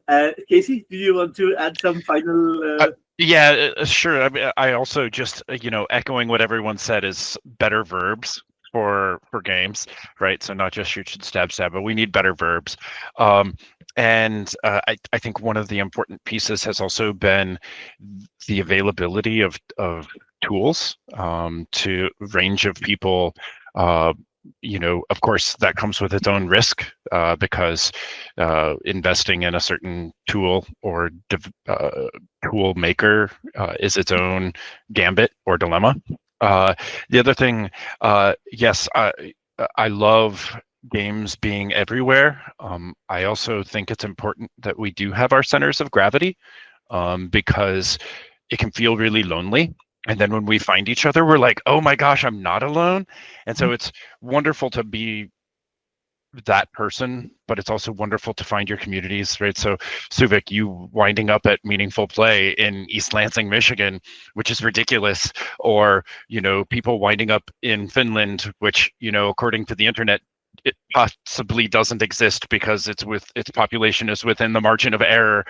Casey, do you want to add some final? Yeah, sure. I mean, I also just, echoing what everyone said, is better verbs. for games, right? So not just shoot, shoot, stab, stab, but we need better verbs. I think one of the important pieces has also been the availability of tools to range of people. Of course, that comes with its own risk because investing in a certain tool or tool maker is its own gambit or dilemma. The other thing, yes, I love games being everywhere. I also think it's important that we do have our centers of gravity because it can feel really lonely. And then when we find each other, we're like, oh my gosh, I'm not alone. And so it's wonderful to be that person, but it's also wonderful to find your communities, right? So Souvik, you winding up at Meaningful Play in East Lansing, Michigan, which is ridiculous, or people winding up in Finland, which according to the internet it possibly doesn't exist because its population is within the margin of error.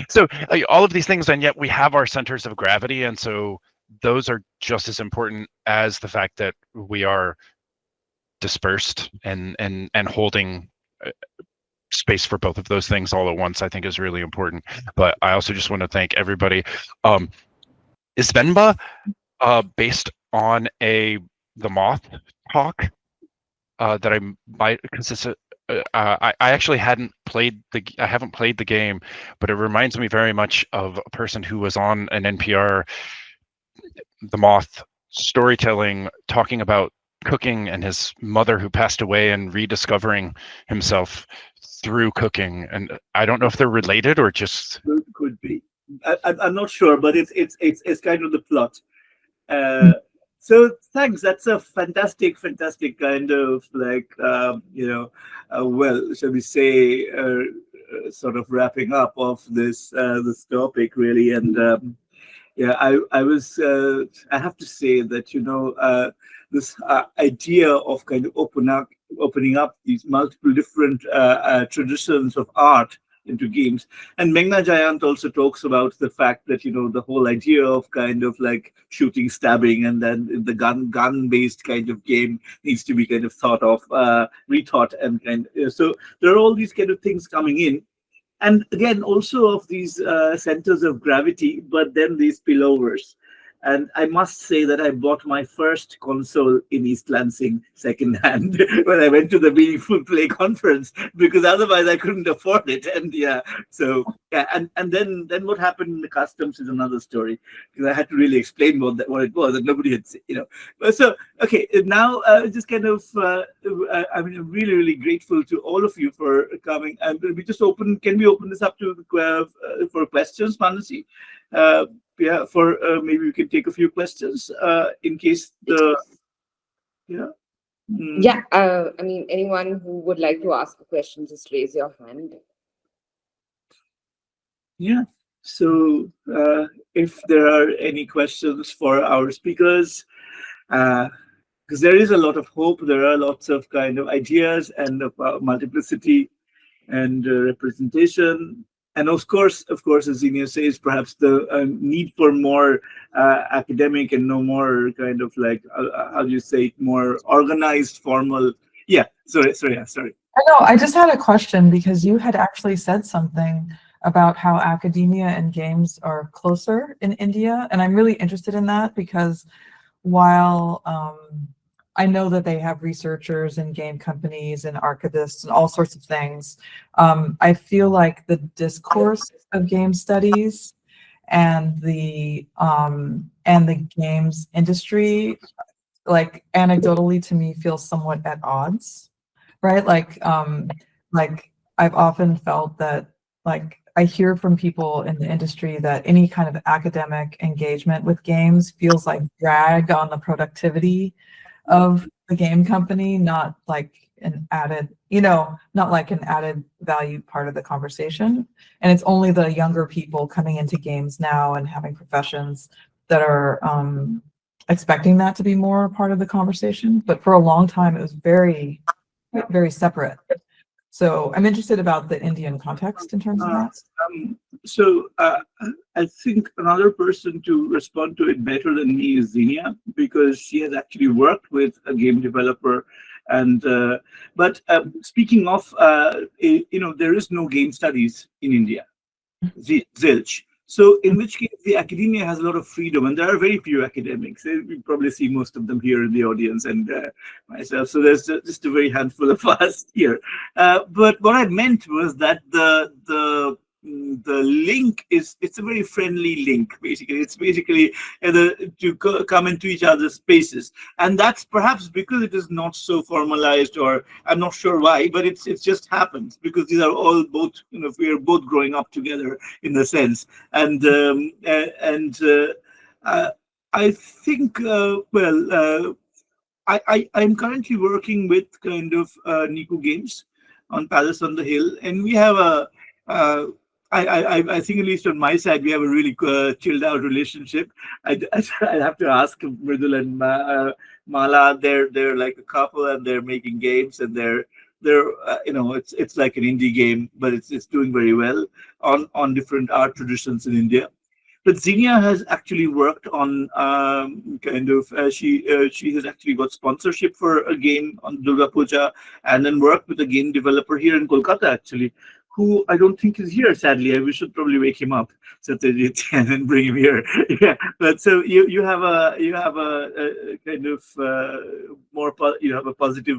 So all of these things, and yet we have our centers of gravity, and so those are just as important as the fact that we are dispersed, and holding space for both of those things all at once, I think, is really important. But I also just want to thank everybody. Is Venba based on the Moth talk that I might, because I actually haven't played the game, but it reminds me very much of a person who was on an NPR The Moth storytelling, talking about cooking and his mother who passed away and rediscovering himself through cooking. And I don't know if they're related or just could be. I'm not sure, but it's kind of the plot. So thanks. That's a fantastic kind of like well, shall we say, sort of wrapping up of this topic really. And yeah, I was I have to say that this idea of kind of opening up these multiple different traditions of art into games. And Meghna Jayant also talks about the fact that the whole idea of kind of like shooting, stabbing, and then the gun-based kind of game needs to be kind of rethought, and so there are all these kind of things coming in. And again, also of these centers of gravity, but then these spillovers. And I must say that I bought my first console in East Lansing secondhand when I went to the Meaningful Play conference, because otherwise I couldn't afford it. And and then what happened in the customs is another story, because I had to really explain what it was, and nobody had seen, So okay, now just kind of I'm really grateful to all of you for coming. And can we open this up to for questions, Manasi? Maybe we can take a few questions in case I mean, anyone who would like to ask a question, just raise your hand. Yeah. So if there are any questions for our speakers, because there is a lot of hope, there are lots of kind of ideas and multiplicity and representation. And of course, as Xenia says, perhaps the need for more academic and no more kind of like, how do you say, more organized, formal. Yeah, sorry. I know, I just had a question, because you had actually said something about how academia and games are closer in India. And I'm really interested in that, because while I know that they have researchers and game companies and archivists and all sorts of things, I feel like the discourse of game studies and the games industry, like anecdotally to me, feels somewhat at odds, right? Like I've often felt that, like, I hear from people in the industry that any kind of academic engagement with games feels like drag on the productivity of the game company, not like an added, not like an added value part of the conversation. And it's only the younger people coming into games now and having professions that are expecting that to be more part of the conversation. But for a long time, it was very, very separate. So I'm interested about the Indian context in terms of that. So I think another person to respond to it better than me is Xenia, because she has actually worked with a game developer. And but speaking of, there is no game studies in India, zilch. So in which case the academia has a lot of freedom, and there are very few academics. We probably see most of them here in the audience, and myself. So there's just a very handful of us here. But what I meant was that the link it's a very friendly link. Basically, it's basically come into each other's spaces, and that's perhaps because it is not so formalized, or I'm not sure why, but it's just happens because these are all both, we are both growing up together in a sense. And I think I'm currently working with kind of Niku Games on Palace on the Hill, and we have a I think, at least on my side, we have a really chilled out relationship. I have to ask Mridul and Mala. They're like a couple, and they're making games, and they're it's like an indie game, but it's doing very well on different art traditions in India. But Xenia has actually worked on she has actually got sponsorship for a game on Durga Puja, and then worked with a game developer here in Kolkata actually, who I don't think is here, sadly. We should probably wake him up, Satyajit, and then bring him here. Yeah, but so you have a kind of more you have a positive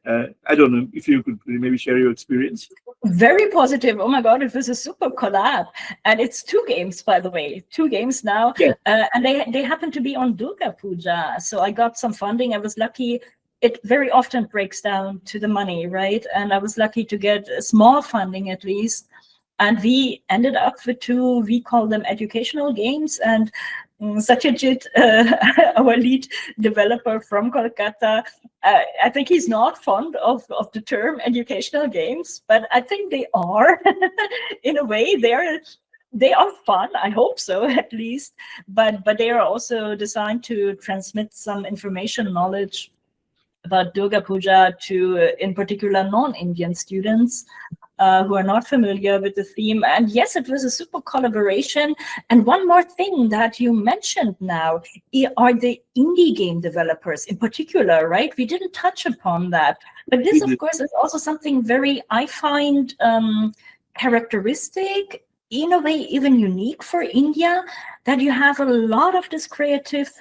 I don't know if you could maybe share your experience. Very positive. Oh my God, it was a super collab. And it's 2 games, by the way, 2 games now. Yeah. And they happen to be on Durga Puja. So I got some funding. I was lucky. It very often breaks down to the money, right? And I was lucky to get small funding at least. And we ended up with 2, we call them educational games. And Satyajit, our lead developer from Kolkata, I think he's not fond of the term educational games, but I think they are. In a way, they are fun. I hope so, at least. But they are also designed to transmit some information, knowledge about Durga Puja to, in particular, non-Indian students who are not familiar with the theme. And yes, it was a super collaboration. And one more thing that you mentioned now are the indie game developers in particular, right? We didn't touch upon that. But this, of course, is also something very, I find, characteristic, in a way even unique for India, that you have a lot of this creative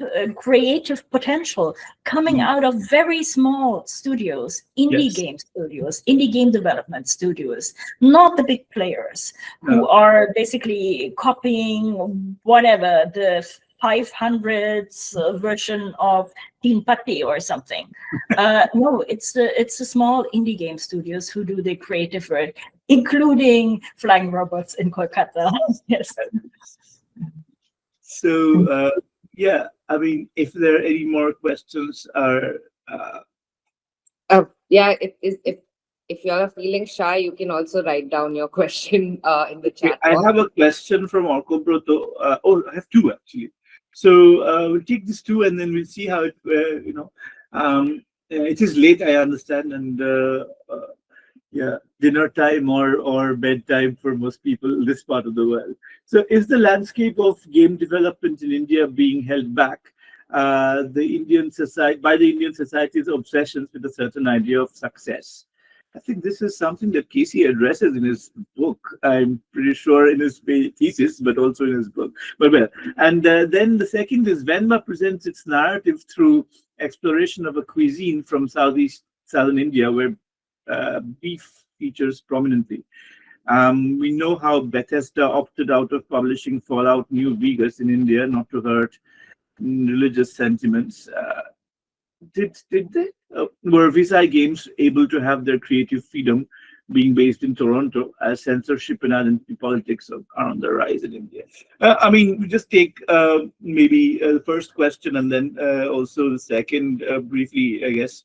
potential coming out of very small studios, indie game studios, indie game development studios, not the big players who are basically copying whatever the 500s version of Teen Patti or something. No, it's the small indie game studios who do the creative work, including Flying Robots in Kolkata. Yes. So yeah, I mean, if there are any more questions, yeah, if you are feeling shy, you can also write down your question in the chat. I have a question from Orkobroto. I have 2 actually. So we'll take these 2, and then we'll see how it. It is late, I understand, and yeah, dinner time or bedtime for most people in this part of the world. So is the landscape of game development in India being held back by the Indian society's obsessions with a certain idea of success? I think this is something that Casey addresses in his book. I'm pretty sure in his thesis, but also in his book. But well, and then the second is Venma presents its narrative through exploration of a cuisine from southern India, where beef features prominently. We know how Bethesda opted out of publishing Fallout New Vegas in India, not to hurt religious sentiments. Did they? Were Visai Games able to have their creative freedom being based in Toronto, as censorship and identity politics are on the rise in India? I mean, we just take maybe the first question and then also the second briefly, I guess.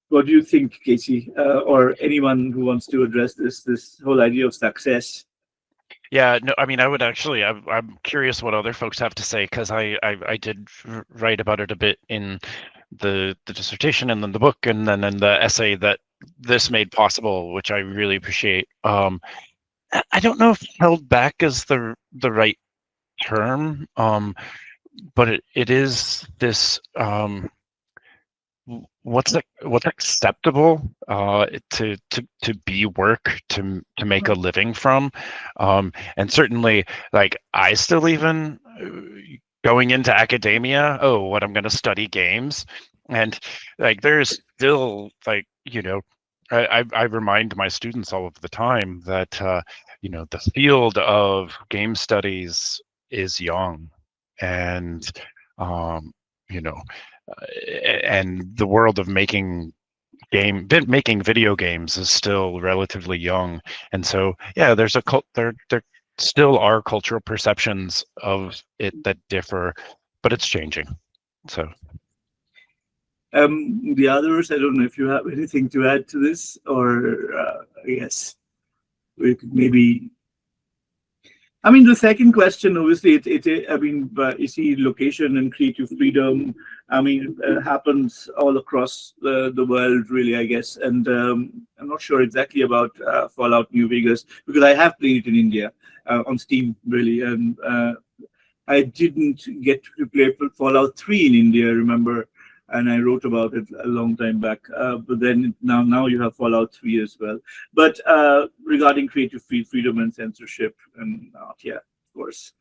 What do you think, Casey, or anyone who wants to address this whole idea of success? Yeah, no, I mean, I would actually, I'm curious what other folks have to say, because I did write about it a bit in the dissertation and then the book and then in the essay that this made possible, which I really appreciate. I don't know if held back is the right term, but it is this what's acceptable to be work to make a living from, and certainly like I still even going into academia, oh, what I'm going to study games, and like there's still like I remind my students all of the time that the field of game studies is young, and you know and the world of making video games is still relatively young, and so yeah, there's there still are cultural perceptions of it that differ, but it's changing. So the others, I don't know if you have anything to add to this, or I guess we could maybe. I mean, the second question, obviously, I mean, you see, location and creative freedom, I mean, happens all across the world, really, I guess. And I'm not sure exactly about Fallout New Vegas, because I have played it in India on Steam, really. And I didn't get to play Fallout 3 in India, remember? And I wrote about it a long time back. But then now you have Fallout 3 as well. But regarding creative freedom and censorship and yeah, of course,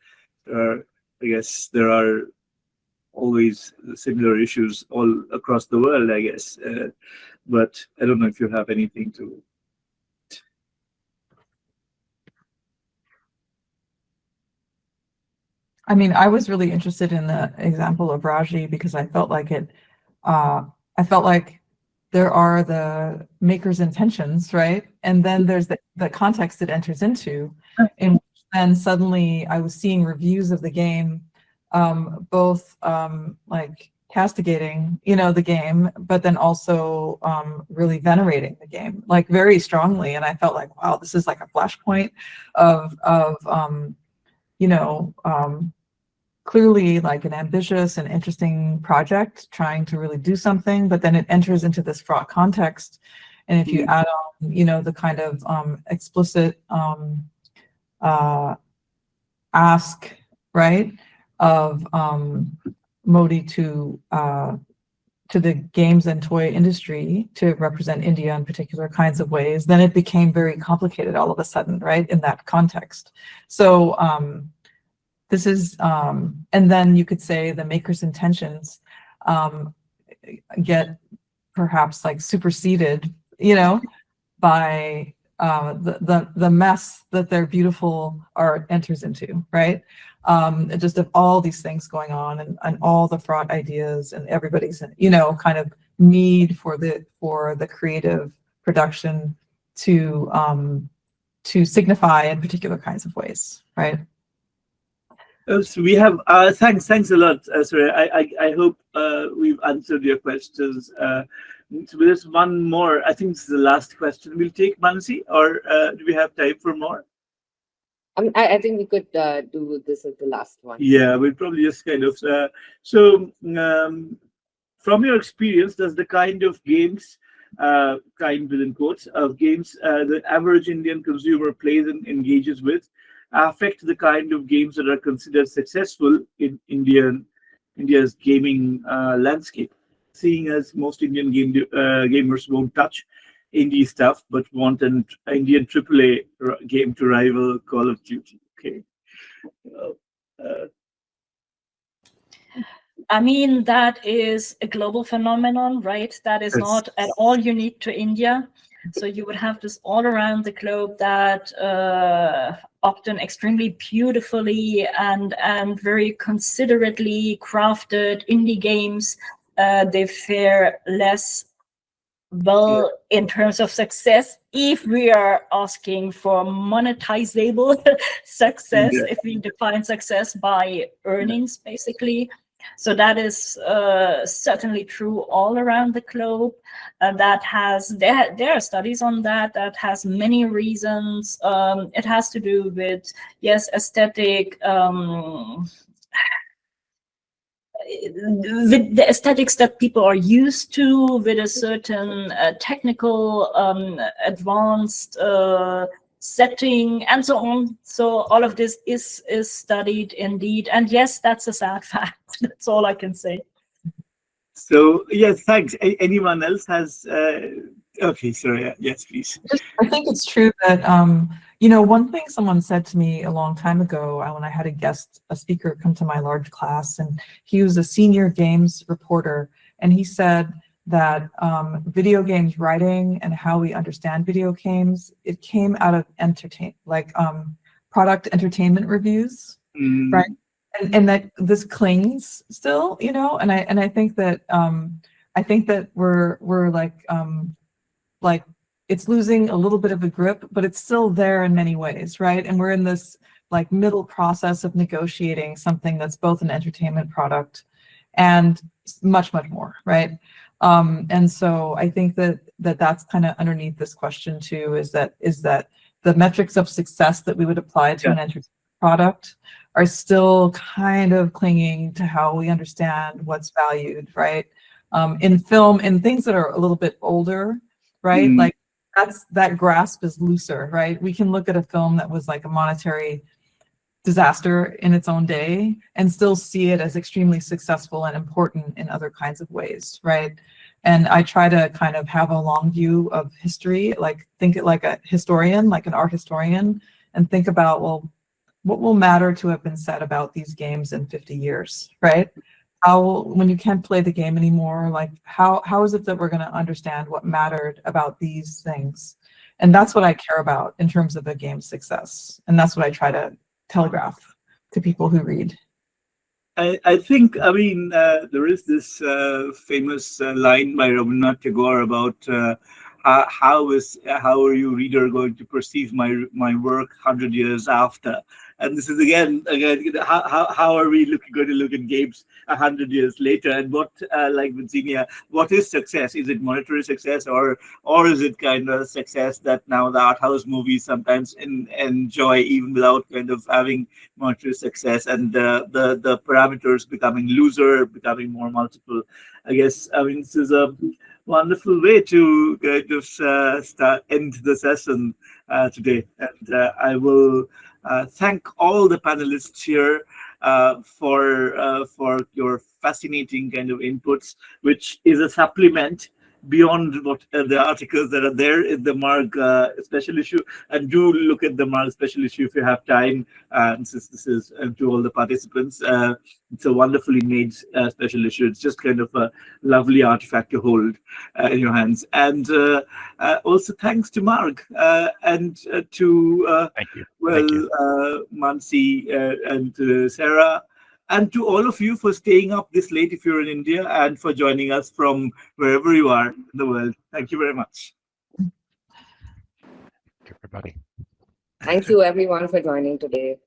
I guess there are always similar issues all across the world, I guess. But I don't know if you have anything to. I mean, I was really interested in the example of Raji because I felt like there are the maker's intentions, right? And then there's the context it enters into, and then suddenly I was seeing reviews of the game, both like castigating, the game, but then also really venerating the game, like very strongly. And I felt like, wow, this is like a flashpoint of clearly like an ambitious and interesting project trying to really do something, but then it enters into this fraught context. And if you add on, the kind of explicit ask, right, of Modi to the games and toy industry to represent India in particular kinds of ways, then it became very complicated all of a sudden, right, in that context. So this is, and then you could say the maker's intentions get perhaps like superseded, by the mess that their beautiful art enters into, right? Just of all these things going on and all the fraught ideas and everybody's, kind of need for the creative production to signify in particular kinds of ways, right? So we have thanks a lot, Soraya. I hope we've answered your questions. So there's one more. I think this is the last question we'll take, Manasi, or do we have time for more? I think we could do this as the last one. Yeah, we'll probably just kind of. So from your experience, does the kind of games, kind within quotes, of games the average Indian consumer plays and engages with affect the kind of games that are considered successful in India's gaming landscape? Seeing as most Indian gamers won't touch indie stuff, but want an Indian AAA game to rival Call of Duty. Okay. I mean, that is a global phenomenon, right? That is not at all unique to India. So you would have this all around the globe that often extremely beautifully and very considerately crafted indie games, they fare less well in terms of success if we are asking for monetizable success, if we define success by earnings, basically. So that is certainly true all around the globe. There are studies on that has many reasons. It has to do with, yes, aesthetic with the aesthetics that people are used to, with a certain technical, advanced setting, and so on. So all of this is studied indeed. And yes, that's a sad fact. That's all I can say. So yes, thanks. Anyone else has? Okay, Soraya, yes, please. I think it's true that one thing someone said to me a long time ago when I had a speaker come to my large class, and he was a senior games reporter, and he said that video games writing and how we understand video games, it came out of product entertainment reviews, right? And that this clings still, and I think that we're like it's losing a little bit of a grip, but it's still there in many ways, right? And we're in this like middle process of negotiating something that's both an entertainment product and much more, right? And so I think that's kind of underneath this question too, is that the metrics of success that we would apply to an entertainment product are still kind of clinging to how we understand what's valued, right? In film, in things that are a little bit older, right? Like that grasp is looser, right? We can look at a film that was like a monetary disaster in its own day and still see it as extremely successful and important in other kinds of ways, right? And I try to kind of have a long view of history, like think it like a historian, like an art historian, and think about, well, what will matter to have been said about these games in 50 years, right? When you can't play the game anymore, like how is it that we're going to understand what mattered about these things? And that's what I care about in terms of a game's success. And that's what I try to telegraph to people who read. I think, there is this famous line by Rabindranath Tagore about how are you, reader, going to perceive my work 100 years after? And this is again, how are we going to look at games 100 years later? And what, like with Xenia, what is success? Is it monetary success, or is it kind of success that now the art house movies sometimes enjoy even without kind of having monetary success, and the parameters becoming looser, becoming more multiple? I guess, this is a wonderful way to kind of end the session today. And I will thank all the panelists here for your fascinating kind of inputs, which is a supplement beyond what the articles that are there in the Marg special issue. And do look at the Marg special issue if you have time. Since this is to all the participants, it's a wonderfully made special issue. It's just kind of a lovely artifact to hold in your hands. And also thanks to Marg and to Thank you. Mansi and Sarah, and to all of you for staying up this late if you're in India, and for joining us from wherever you are in the world. Thank you very much. Thank you, everybody. Thank you, everyone, for joining today.